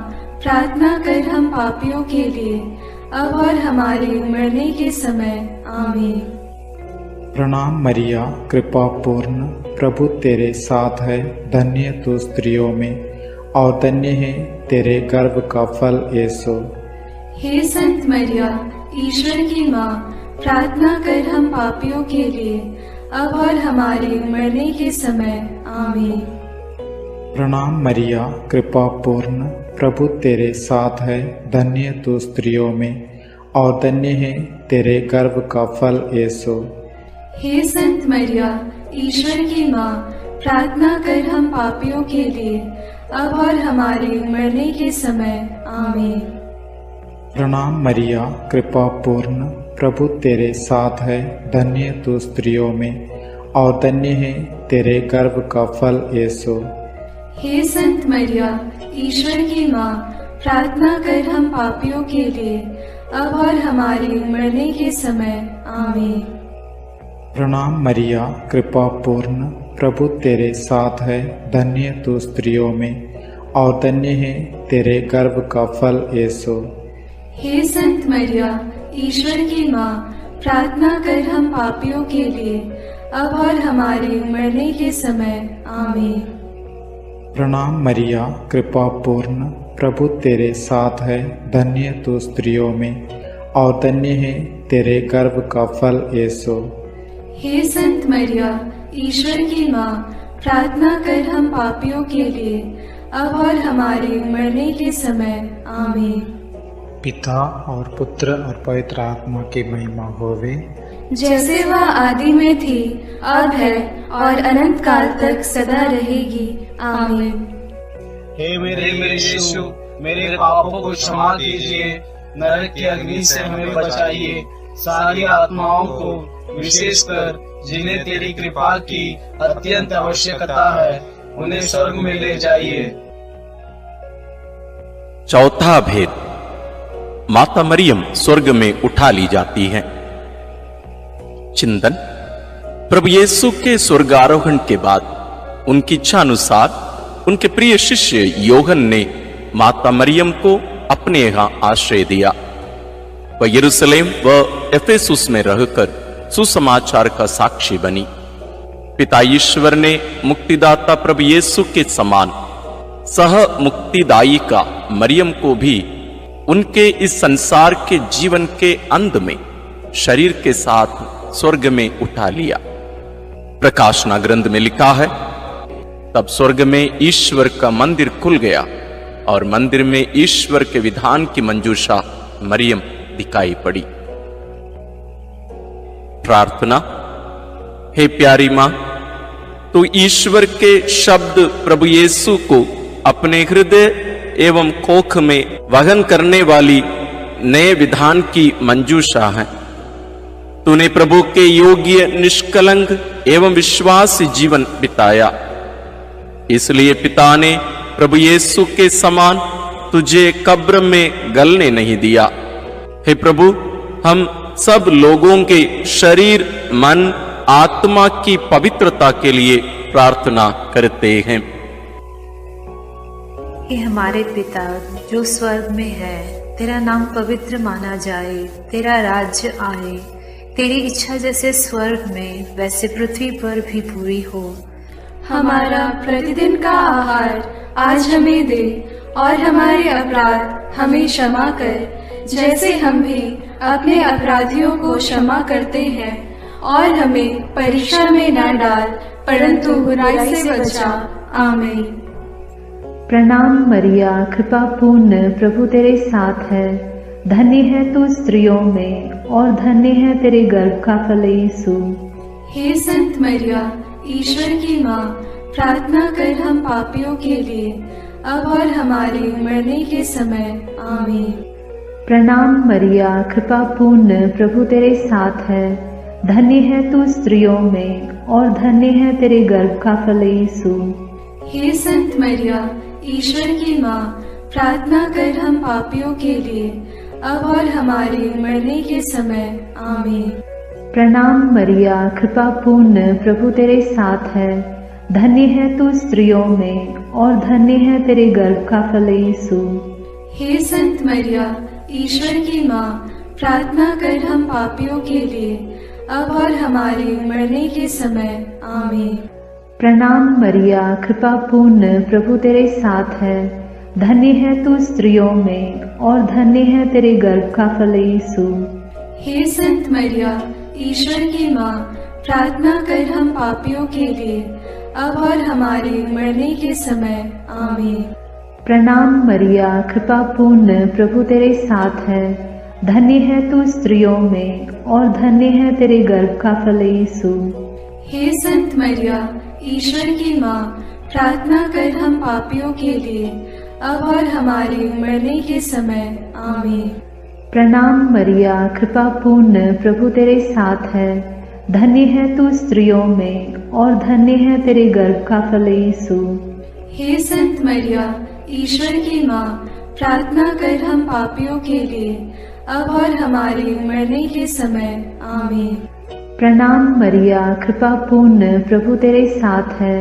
प्रार्थना कर हम पापियों के लिए अब और हमारे मरने के समय। आमीन। प्रणाम मरिया, कृपा पूर्ण, प्रभु तेरे साथ है, धन्य तू स्त्रियों में और धन्य है तेरे गर्भ का फल यीशु। हे संत मरिया, ईश्वर की माँ, प्रार्थना कर हम पापियों के लिए अब और हमारे मरने के समय। आमीन। प्रणाम मरिया, कृपा पूर्ण, प्रभु तेरे साथ है, धन्य तू स्त्रियों में और धन्य है तेरे गर्भ का फल यीशु। हे संत मरिया, ईश्वर की माँ, प्रार्थना कर हम पापियों के लिए अब और हमारे मरने के समय। आमीन। प्रणाम मरिया, कृपा पूर्ण, प्रभु तेरे साथ है, धन्य तू स्त्रियों में और धन्य है तेरे गर्भ का फल यीशु। हे संत मरिया, ईश्वर की माँ, प्रार्थना कर हम पापियों के लिए अब और हमारे मरने के समय। आमीन। प्रणाम मरिया, कृपा पूर्ण, प्रभु तेरे साथ है, धन्य तू स्त्रियों में और धन्य है तेरे गर्भ का फल यीशु। हे संत मरिया, ईश्वर की माँ, प्रार्थना कर हम पापियों के लिए अब और हमारे मरने के समय। आमीन। प्रणाम मरिया, कृपा पूर्ण, प्रभु तेरे साथ है, धन्य तू स्त्रियों में और धन्य है तेरे गर्भ का फल यीशु। हे संत मरिया, ईश्वर की माँ, प्रार्थना कर हम पापियों के लिए अब और हमारे मरने के समय। आमीन। पिता और पुत्र और पवित्र आत्मा की महिमा होवे। जैसे वह आदि में थी, अब है और अनंत काल तक सदा रहेगी। आमीन। हे मेरे यीशु, मेरे पापों को क्षमा कीजिए, नरक की अग्नि से हमें बचाइए, सारी आत्माओं को विशेषकर जिन्हें तेरी कृपा की अत्यंत आवश्यकता है, उन्हें स्वर्ग में ले जाइए। चौथा भेद, माता मरियम स्वर्ग में उठा ली जाती है। चिंतन, प्रभु यीशु के स्वर्गारोहण के बाद उनकी इच्छा अनुसार उनके प्रिय शिष्य योहन ने माता मरियम को अपने यहां आश्रय दिया। वह यरूशलेम व एफेसुस में रहकर सुसमाचार का साक्षी बनी। पिता ईश्वर ने मुक्तिदाता प्रभु यीशु के समान सह मुक्तिदायिका मरियम को भी उनके इस संसार के जीवन के अंत में शरीर के साथ स्वर्ग में उठा लिया। प्रकाशना ग्रंथ में लिखा है, तब स्वर्ग में ईश्वर का मंदिर खुल गया और मंदिर में ईश्वर के विधान की मंजूषा मरियम दिखाई पड़ी। प्रार्थना। हे प्यारी मां, तू ईश्वर के शब्द प्रभु यीशु को अपने हृदय एवं कोख में वहन करने वाली नए विधान की मंजूषा है। तूने प्रभु के योग्य, निष्कलंक एवं विश्वासी जीवन बिताया, इसलिए पिता ने प्रभु यीशु के समान तुझे कब्र में गलने नहीं दिया। हे प्रभु, हम सब लोगों के शरीर, मन, आत्मा की पवित्रता के लिए प्रार्थना करते हैं। हे हमारे पिता जो स्वर्ग में है, तेरा नाम पवित्र माना जाए, तेरा राज्य आए, तेरी इच्छा जैसे स्वर्ग में वैसे पृथ्वी पर भी पूरी हो। हमारा प्रतिदिन का आहार आज हमें दे, और हमारे अपराध हमें क्षमा कर, जैसे हम भी अपने अपराधियों को क्षमा करते हैं, और हमें परीक्षा में न डाल, परंतु बुराई से बचा। आमीन। प्रणाम मरिया, कृपा पूर्ण, प्रभु तेरे साथ है। धन्य है तू स्त्रियों में, और धन्य है तेरे गर्भ का फल यीशु। हे संत मरिया, ईश्वर की माँ, प्रार्थना कर हम पापियों के लिए, अब और हमारे मरने के समय। आमीन। प्रणाम मरिया, कृपा पूर्ण, प्रभु तेरे साथ है। धन्य है तू स्त्रियों में, और धन्य है तेरे गर्भ का फल यीशु। हे संत मरिया, ईश्वर की माँ, प्रार्थना कर हम पापियों के लिए, अब और हमारे मरने के समय। आमीन। प्रणाम मरिया, कृपा पूर्ण, प्रभु तेरे साथ है। धन्य है तू स्त्रियों में, और धन्य है तेरे गर्भ का फल यीशु। हे संत मरिया, ईश्वर की माँ, प्रार्थना कर हम पापियों के लिए, अब और हमारे मरने के समय। आमीन। प्रणाम मरिया, कृपा पूर्ण, प्रभु तेरे साथ है। धन्य है तू स्त्रियों में, और धन्य है तेरे गर्भ का फल यीशु। हे संत मरिया, ईश्वर की माँ, प्रार्थना कर हम पापियों के लिए, अब और हमारे मरने के समय। आमीन। प्रणाम मरिया, कृपा पूर्ण, प्रभु तेरे साथ है। धन्य है तू स्त्रियों में, और धन्य है तेरे गर्भ का फल यीशु। हे संत मरिया, ईश्वर की माँ, प्रार्थना कर हम पापियों के लिए, अब और हमारे मरने के समय। आमीन। प्रणाम मरिया, कृपा पूर्ण, प्रभु तेरे साथ है। धन्य है तू स्त्रियों में, और धन्य है तेरे गर्भ का फल यीशु। हे संत मरिया, ईश्वर की माँ, प्रार्थना कर हम पापियों के लिए, अब और हमारे मरने के समय। आमीन। प्रणाम मरिया, कृपा पूर्ण, प्रभु तेरे साथ है।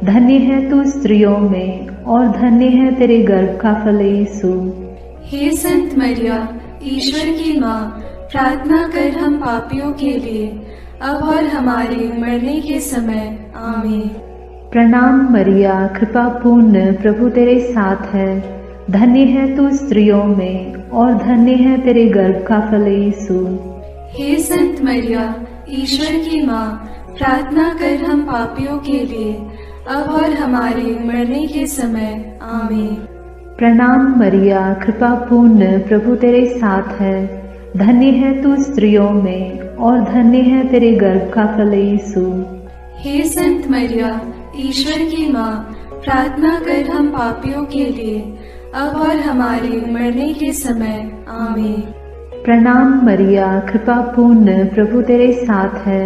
धन्य है तू स्त्रियों में, और धन्य है तेरे गर्भ का फल यीशु। हे संत मरिया, ईश्वर की माँ, प्रार्थना कर हम पापियों के लिए, अब और हमारे मरने के समय। आमीन। प्रणाम मरिया, कृपा पूर्ण, प्रभु तेरे साथ है। धन्य है तू स्त्रियों में, और धन्य है तेरे गर्भ का फल यीशु। हे संत मरिया, ईश्वर की माँ, प्रार्थना कर हम पापियों के लिए, अब और हमारे मरने के समय। आमीन। प्रणाम मरिया, कृपा पूर्ण, प्रभु तेरे साथ है। धन्य है तू स्त्रियों में, और धन्य है तेरे गर्भ का फल यीशु। हे संत मरिया, ईश्वर की माँ, प्रार्थना कर हम पापियों के लिए, अब और हमारे मरने के समय। आमीन। प्रणाम मरिया, कृपा पूर्ण, प्रभु तेरे साथ है।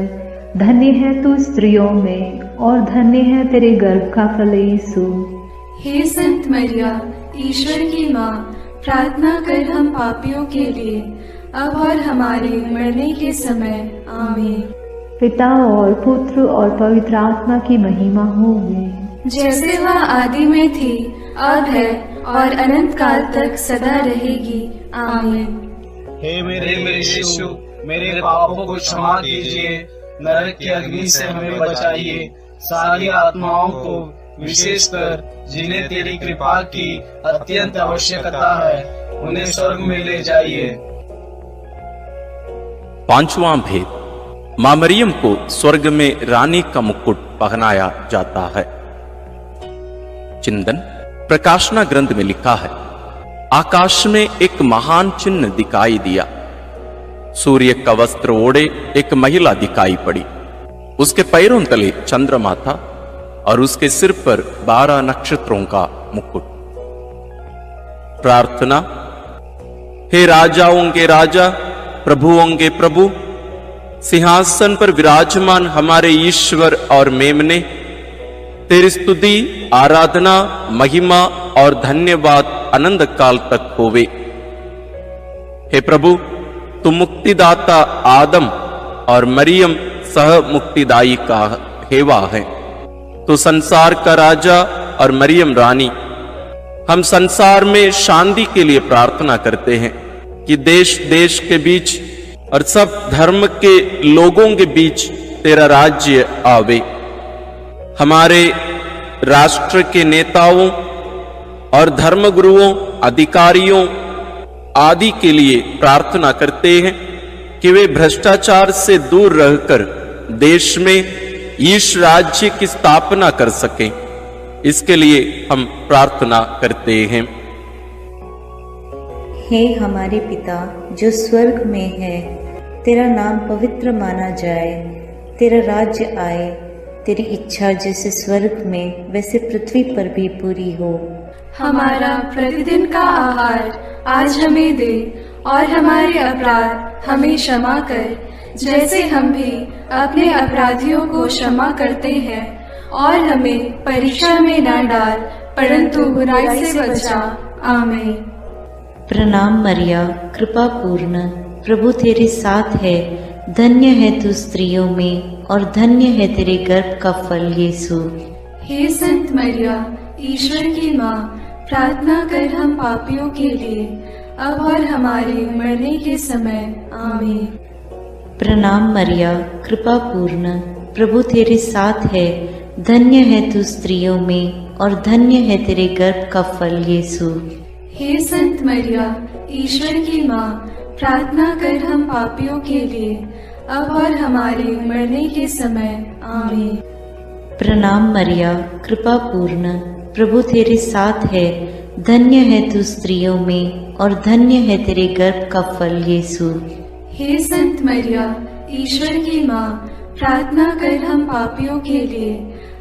धन्य है तू स्त्रियों में और धन्य है तेरे गर्भ का फल यीशु। हे संत मरिया, ईश्वर की माँ, प्रार्थना कर हम पापियों के लिए, अब और हमारे मरने के समय। आमीन। पिता और पुत्र और पवित्र आत्मा की महिमा होगी, जैसे वह आदि में थी, अब है और अनंत काल तक सदा रहेगी। आमीन। हे मेरे यीशु, मेरे पापों को क्षमा कीजिए, नरक की अग्नि से हमें बचाइए, सारी आत्माओं को, विशेषकर जिन्हें तेरी कृपा की अत्यंत आवश्यकता है, उन्हें स्वर्ग में ले जाइए। पांचवां भेद, मां मरियम को स्वर्ग में रानी का मुकुट पहनाया जाता है। चिंतन। प्रकाशना ग्रंथ में लिखा है, आकाश में एक महान चिन्ह दिखाई दिया। सूर्य का वस्त्र ओढ़े एक महिला दिखाई पड़ी। उसके पैरों तले चंद्रमा था और उसके सिर पर 12 नक्षत्रों का मुकुट। प्रार्थना। हे राजाओं के राजा, प्रभुओं के प्रभु, सिंहासन पर विराजमान हमारे ईश्वर और मेमने, तेरी स्तुति, आराधना, महिमा और धन्यवाद अनंत काल तक होवे। हे प्रभु, तुम मुक्तिदाता आदम और मरियम सह मुक्तिदायी का हेवा है। तो संसार का राजा और मरियम रानी, हम संसार में शांति के लिए प्रार्थना करते हैं कि देश देश के बीच और सब धर्म के लोगों के बीच तेरा राज्य आवे। हमारे राष्ट्र के नेताओं और धर्मगुरुओं, अधिकारियों आदि के लिए प्रार्थना करते हैं कि वे भ्रष्टाचार से दूर रहकर देश में ईश राज्य की स्थापना कर सकें। इसके लिए हम प्रार्थना करते हैं। हे हमारे पिता जो स्वर्ग में है, तेरा नाम पवित्र माना जाए, तेरा राज्य आए, तेरी इच्छा जैसे स्वर्ग में वैसे पृथ्वी पर भी पूरी हो। हमारा प्रतिदिन का आहार आज हमें दे, और हमारे अपराध हमें क्षमा कर, जैसे हम भी अपने अपराधियों को क्षमा करते हैं, और हमें परीक्षा में न डाल, परंतु बुराई से बचा। आमीन। प्रणाम मरिया, कृपा पूर्ण, प्रभु तेरे साथ है। धन्य है तू स्त्रियों में और धन्य है तेरे गर्भ का फल यीशु। हे संत मरिया, ईश्वर की माँ, प्रार्थना कर हम पापियों के लिए, अब और हमारे मरने के समय। आमीन। प्रणाम मरिया, कृपा पूर्ण, प्रभु तेरे साथ है। धन्य है तू स्त्रियों में और धन्य है तेरे गर्भ का फल यीशु। हे संत मरिया, ईश्वर की माँ, प्रार्थना कर हम पापियों के लिए, अब और हमारे मरने के समय। आमीन। प्रणाम मरिया, कृपा पूर्ण, प्रभु तेरे साथ है। धन्य है तू स्त्रियों में और धन्य है तेरे गर्भ का फल यीशु। हे संत मरिया, ईश्वर की माँ, प्रार्थना कर हम पापियों के लिए,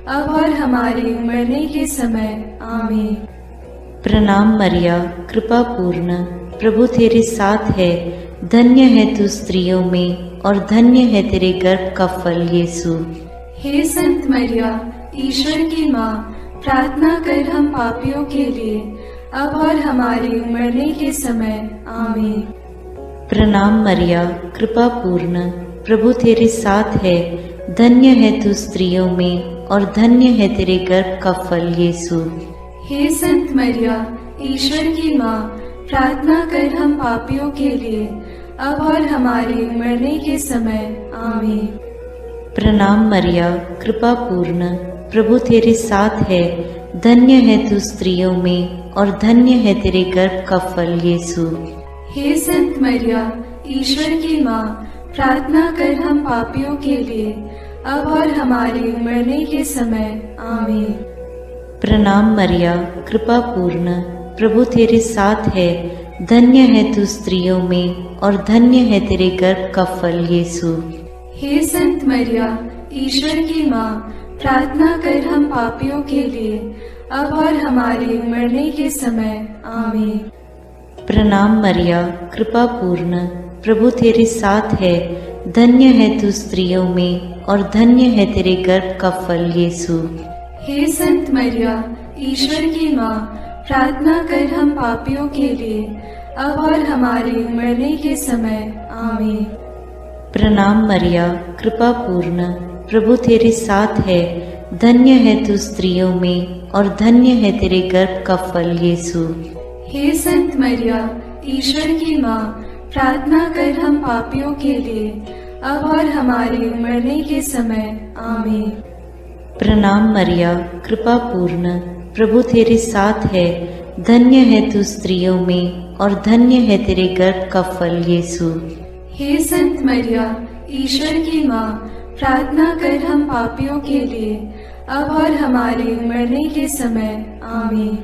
अब और हमारे मरने के समय। आमीन। प्रणाम मरिया, कृपा पूर्ण, प्रभु तेरे साथ है। धन्य है तू स्त्रियों में और धन्य है तेरे गर्भ का फल यीशु। हे संत मरिया, ईश्वर की माँ, प्रार्थना कर हम पापियों के लिए, अब और हमारे मरने के समय। आमीन। प्रणाम मरिया, कृपा पूर्ण, प्रभु तेरे साथ है। धन्य है तू स्त्रियों में और धन्य है तेरे गर्भ का फल यीशु। हे संत मरिया, ईश्वर की माँ, प्रार्थना कर हम पापियों के लिए, अब और हमारे मरने के समय। आमीन। प्रणाम मरिया, कृपा पूर्ण, प्रभु तेरे साथ है। धन्य है तू स्त्रियों में और धन्य है तेरे गर्भ का फल यीशु। हे संत मरिया, ईश्वर की माँ, प्रार्थना कर हम पापियों के लिए, अब और हमारे मरने के समय। आमीन। प्रणाम मरिया, कृपा पूर्ण, प्रभु तेरे साथ है। धन्य है तू स्त्रियों में और धन्य है तेरे गर्भ का फल यीशु। हे संत मरिया, ईश्वर की माँ, प्रार्थना कर हम पापियों के लिए, अब और हमारे मरने के समय। आमीन। प्रणाम मरिया, कृपा पूर्ण, प्रभु तेरे साथ है, धन्य है तू स्त्रियों में और धन्य है तेरे गर्भ का फल यीशु। हे संत मरिया, ईश्वर की माँ, प्रार्थना कर हम पापियों के लिए, अब और हमारे मरने के समय। आमीन। प्रणाम मरिया, कृपा पूर्ण, प्रभु तेरे साथ है, धन्य है तू स्त्रियों में और धन्य है तेरे गर्भ का फल यीशु। हे संत मरिया, ईश्वर की माँ, प्रार्थना कर हम पापियों के लिए, अब और हमारे मरने के समय। आमीन। प्रणाम मरिया, कृपा पूर्ण, प्रभु तेरे साथ है, धन्य है तू स्त्रियों में और धन्य है तेरे गर्भ का फल यीशु। हे संत मरिया, ईश्वर की माँ, प्रार्थना कर हम पापियों के लिए, अब और हमारे मरने के समय। आमीन।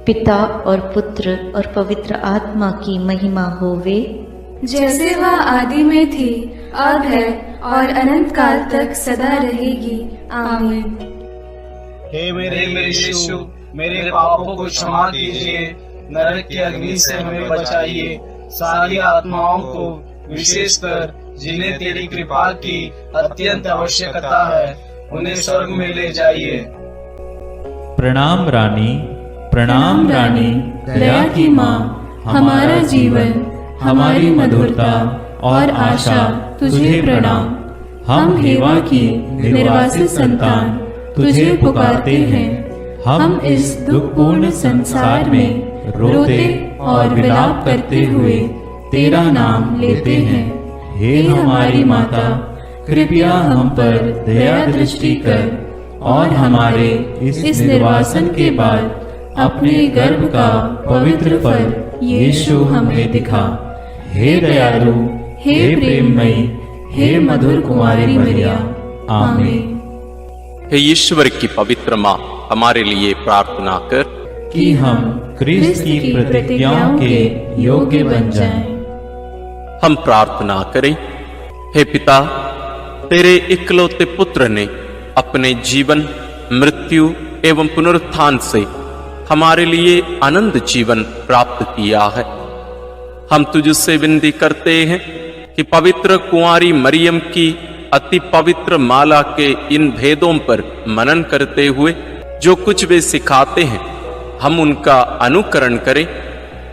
पिता और पुत्र और पवित्र आत्मा की महिमा होवे, जैसे वह आदि में थी, अब है और अनंत काल तक सदा रहेगी। आमीन। हे मेरे यीशु, मेरे पापों को क्षमा कीजिए, नरक की अग्नि से हमें बचाइए, सारी आत्माओं को, विशेषकर जिन्हें तेरी कृपा की अत्यंत आवश्यकता है, उन्हें स्वर्ग में ले जाइए। प्रणाम रानी, प्रणाम रानी, दया की माँ, हमारा जीवन, हमारी मधुरता और आशा तुझे प्रणाम। हम हेवा की निर्वासित संतान तुझे पुकारते हैं। हम इस दुखपूर्ण संसार में रोते और विलाप करते हुए तेरा नाम लेते हैं। हे हमारी माता, कृपया हम पर दया दृष्टि कर और हमारे इस निर्वासन के बाद अपने गर्भ का पवित्र फल यीशु हमें दिखा। हे दयालु, हे प्रेममयी, हे मधुर कुमारी मरिया। आमीन। हे ईश्वर की पवित्र माँ, हमारे लिए प्रार्थना कर कि हम क्रिस्त की प्रतिज्ञाओं के योग्य बन जाएं। हम प्रार्थना करें। हे पिता, तेरे इकलौते पुत्र ने अपने जीवन, मृत्यु एवं पुनरुत्थान से हमारे लिए अनंत जीवन प्राप्त किया है। हम तुझसे विनती करते हैं कि पवित्र कुंवारी मरियम की अति पवित्र माला के इन भेदों पर मनन करते हुए जो कुछ वे सिखाते हैं, हम उनका अनुकरण करें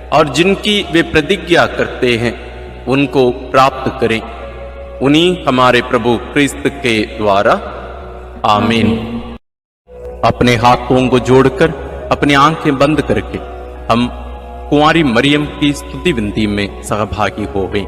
और जिनकी वे प्रतिज्ञा करते हैं उनको प्राप्त करें। उन्हीं हमारे प्रभु क्रिस्त के द्वारा। आमीन। अपने हाथों को जोड़कर अपनी आंखें बंद करके हम कुंवारी मरियम की स्तुति विनती में सहभागी होवें।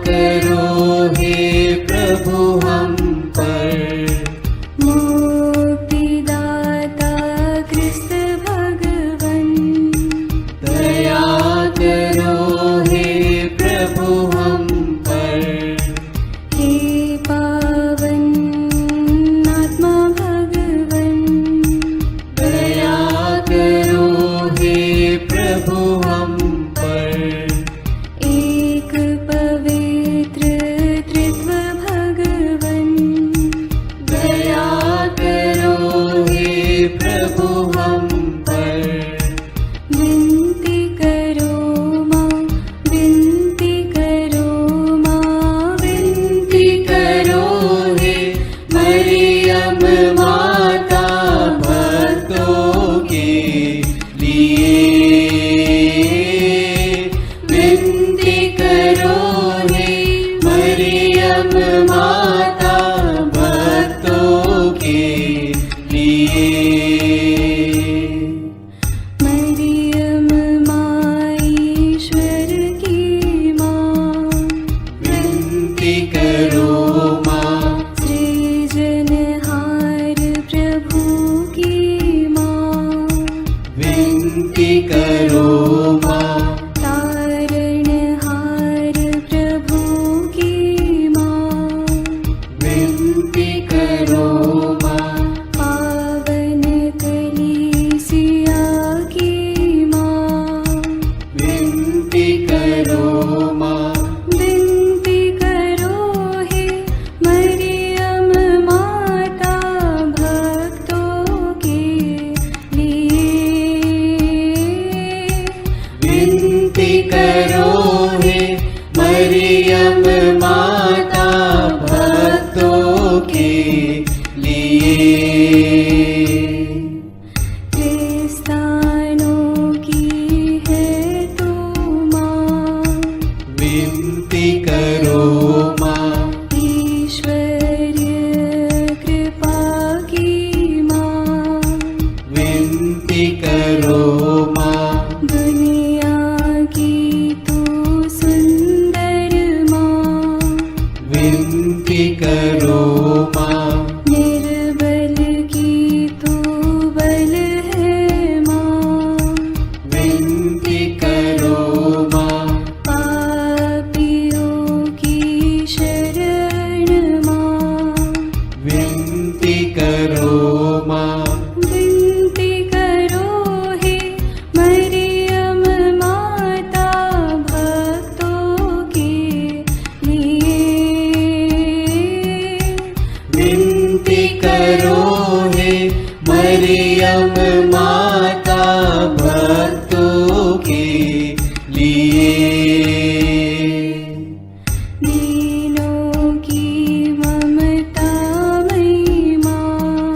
करो हे माँ। विनती करो हे मरियम माता भक्तों के लिए। विनती करो हे मरियम माता भक्तों के लिए। क्रिस्तानों की है तू माँ। विनती करो माँ। ईश्वरीय कृपा की माँ। विनती करो माँ। दुनिया की तू सुंदर माँ। विनती करो माँ। निर्बल की तू बल है माँ। विनती करो माँ। पापियों की शरण माँ। विनती करो माँ। विनती करो हे मरियम माता भक्तों के लिए। विनती करो हे मरियम माता भक्तों के लिए। दीनों की ममता मई माँ।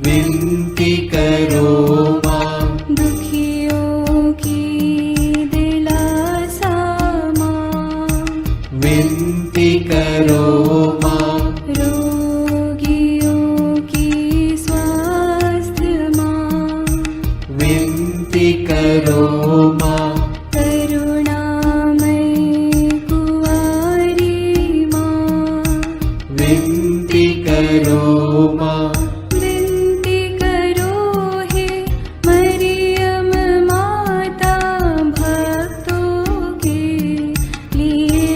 विनती करो माँ। दुखियों की दिलासा माँ। विनती करो माँ। रोगियों की स्वास्थ्य माँ। विनती करो माँ। करुणामयी कुंवारी माँ। विनती करो माँ। विनती करो हे मरियम माता भक्तों के लिए।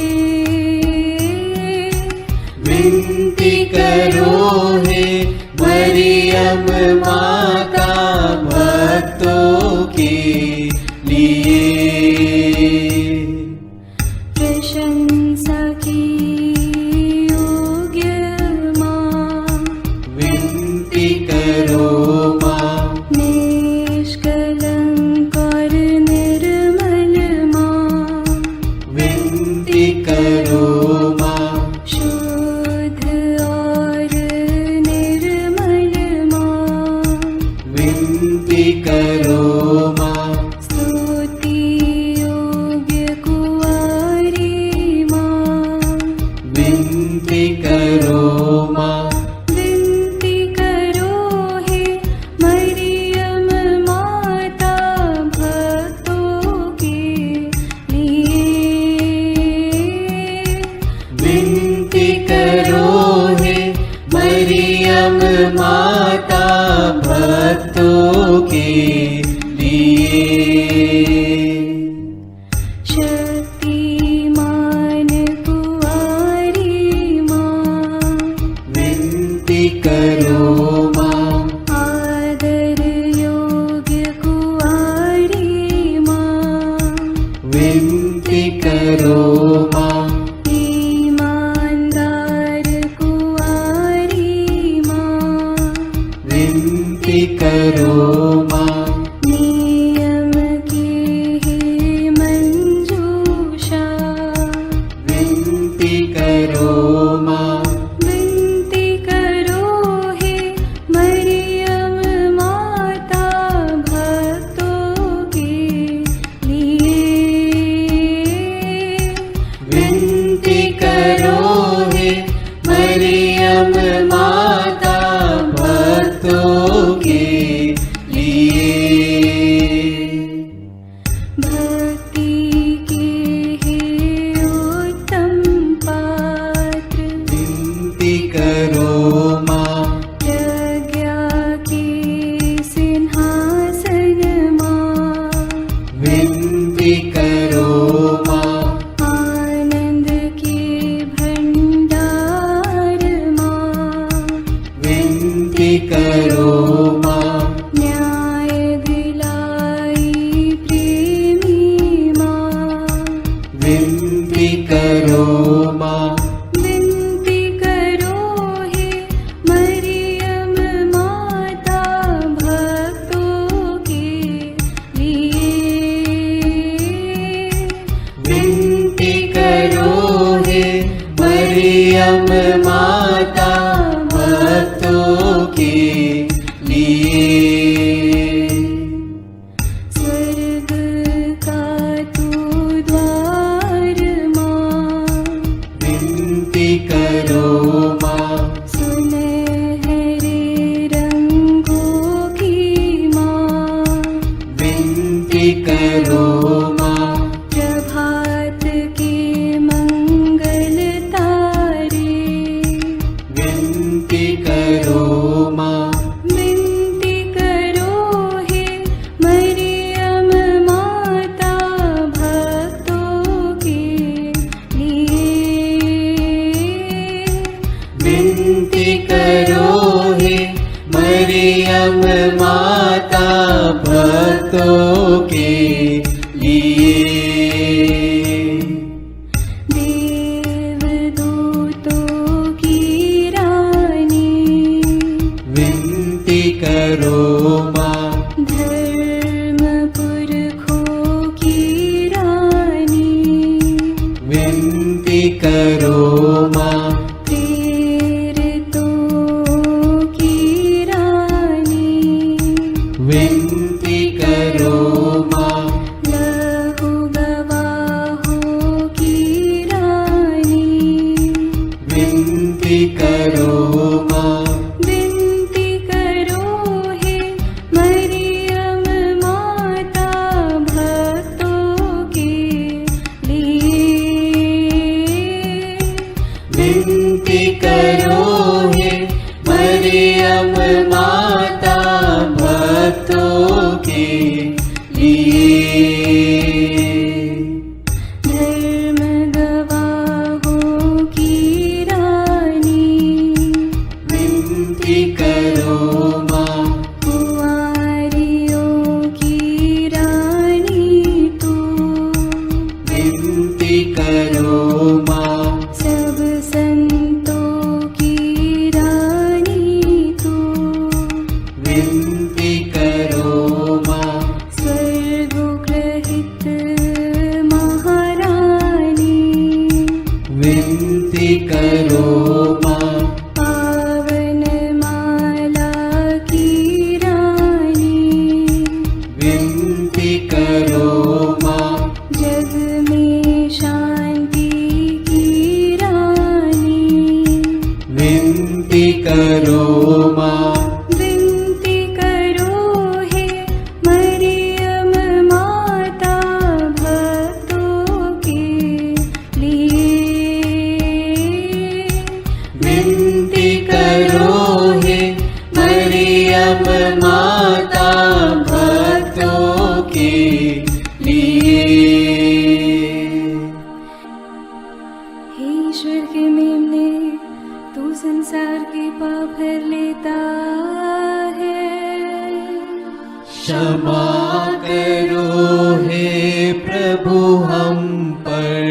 विनती करो हे मरियम माता भक्तों के लिए। प्रशंसा की योग्य माँ। विनती करो माँ। निष्कलंक और निर्मल माँ। विनती करो माँ। शुद्ध और निर्मल माँ। विनती करो माँ। स्तुति योग्य कुंवारी माँ। विनती करो माँ। विनती करो हे मरियम माता भक्तों के लिए। विनती करो हे मरियम माता भक्तों के लिए। शक्तिमान कुंवारी माँ। विनती करो माँ। आदर योग्य कुंवारी माँ। विनती करो माँ। ईमानदार कुंवारी माँ। विनती करो माँ। नियम की है मंजूषा। विनती करो माँ। विनती करो हे मरियम माता भक्तों के लिए। विनती करो हे मरियम माता भक्तों के लिए। भक्ति के हे उत्तम पात्र। विनती करो माँ। प्रज्ञा के सिंहासन माँ। विनती करो माँ। आनंद विनती करो माँ विनती करो हे मरियम माता भक्तों के लिए। विनती करो हे मरियम माता भक्तों के लिए। स्वर्ग का तू द्वार माँ विनती करो माँ सुनहरे रंगों की माँ विनती करो माँ प्रभात के मंगल तारे विनती करो माँ विनती करो हे मरियम माता भक्तों के लिए। विनती करो हे मरियम माता भक्तों के लिए। देवदूतों की रानी विनती करो माँ धर्म पुरखों की रानी विनती करो माँ प्रेरितों की रानी विनती करो माँ लहू गवाहों की रानी विनती करो माँ विनती करो हे मरियम माता भक्तों के लिए। विनती करो हे मरियम माता भक्तों के लिए। धर्म गवाहों की रानी विनती करो माँ कुंवारियों की रानी तू विनती करो माँ सब संतों की रानी तू विनती करो माँ स्वर्गोग्रहित महारानी विनती करो माँ पावन माला की रानी विनती करो माँ जग में शांति की रानी विनती करो माँ विनती करो हे मरियम माता भक्तों के लिए। विनती करो हे मरियम माता भक्तों के लिए। हे ईश्वर के मेमने तू संसार के पाप हर लेता है। क्षमा करो हे प्रभु हम पर।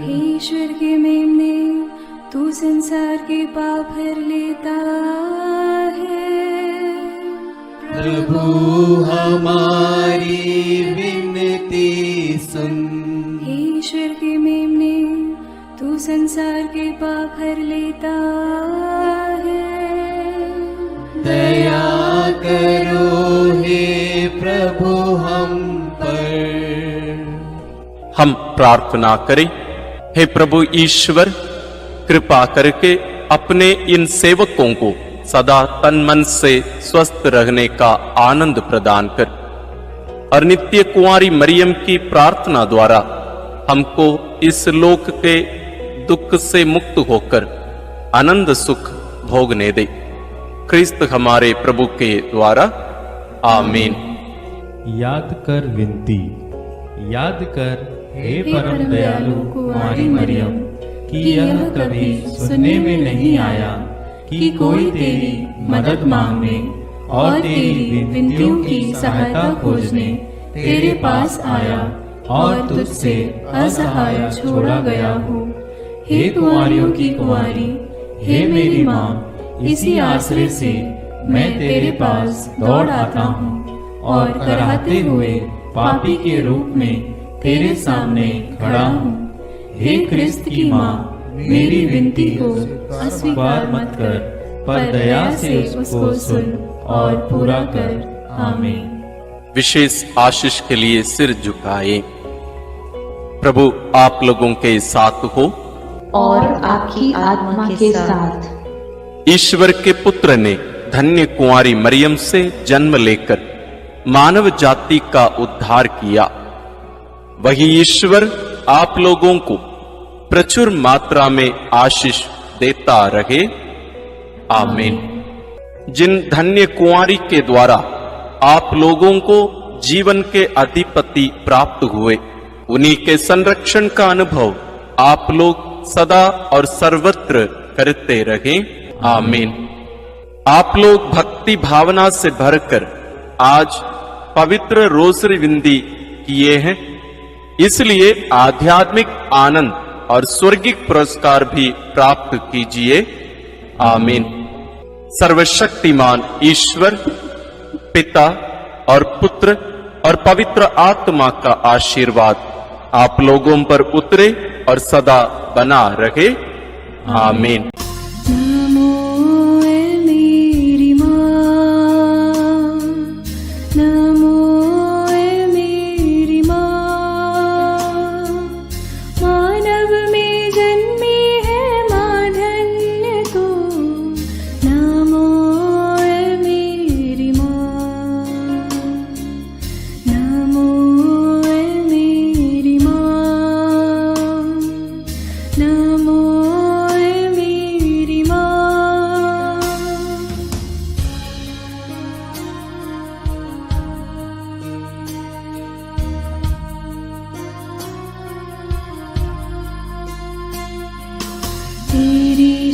हे ईश्वर के मेमने तू संसार के पाप हर लेता है। प्रभु हमारी विनती सुन। हे ईश्वर के मेमने तू संसार के पाप हर लेता है। दया करो हे प्रभु हम पर। हम प्रार्थना करें। हे प्रभु ईश्वर, कृपा करके अपने इन सेवकों को सदा तन मन से स्वस्थ रहने का आनंद प्रदान कर और नित्य कुंवारी मरियम की प्रार्थना द्वारा हमको इस लोक के दुख से मुक्त होकर आनंद सुख भोगने दे। क्रिस्त हमारे प्रभु के द्वारा आमीन। याद कर विनती, याद कर हे परम दयालु कुंवारी मरियम कि यह कभी सुनने में नहीं आया कि कोई तेरी मदद मांगने और तेरी विनतियों की सहायता खोजने तेरे पास आया और तुझसे असहाय छोड़ा गया हूँ। हे कुंवारियों की कुंवारी, हे मेरी माँ, इसी आश्रय से मैं तेरे पास दौड़ आता हूँ और कराहते हुए पापी के रूप में तेरे सामने खड़ा हूँ। हे क्रिस्त की माँ, मेरी विनती को अस्वीकार मत कर, पर दया से उसको सुन और पूरा कर। आमीन। विशेष आशीष के लिए सिर झुकाए। प्रभु आप लोगों के साथ हो और आपकी आत्मा के साथ। ईश्वर के पुत्र ने धन्य कुंवारी मरियम से जन्म लेकर मानव जाति का उद्धार किया। वही ईश्वर आप लोगों को प्रचुर मात्रा में आशीष देता रहे। आमीन। जिन धन्य कुंवारी के द्वारा आप लोगों को जीवन के अधिपति प्राप्त हुए, उन्हीं के संरक्षण का अनुभव आप लोग सदा और सर्वत्र करते रहें। आमीन। आप लोग भक्ति भावना से भरकर आज पवित्र रोसरी विंदी किए हैं, इसलिए आध्यात्मिक आनंद और स्वर्गिक पुरस्कार भी प्राप्त कीजिए। आमीन। सर्वशक्तिमान ईश्वर पिता और पुत्र और पवित्र आत्मा का आशीर्वाद आप लोगों पर उतरे और सदा बना रहे। आमीन। तेरी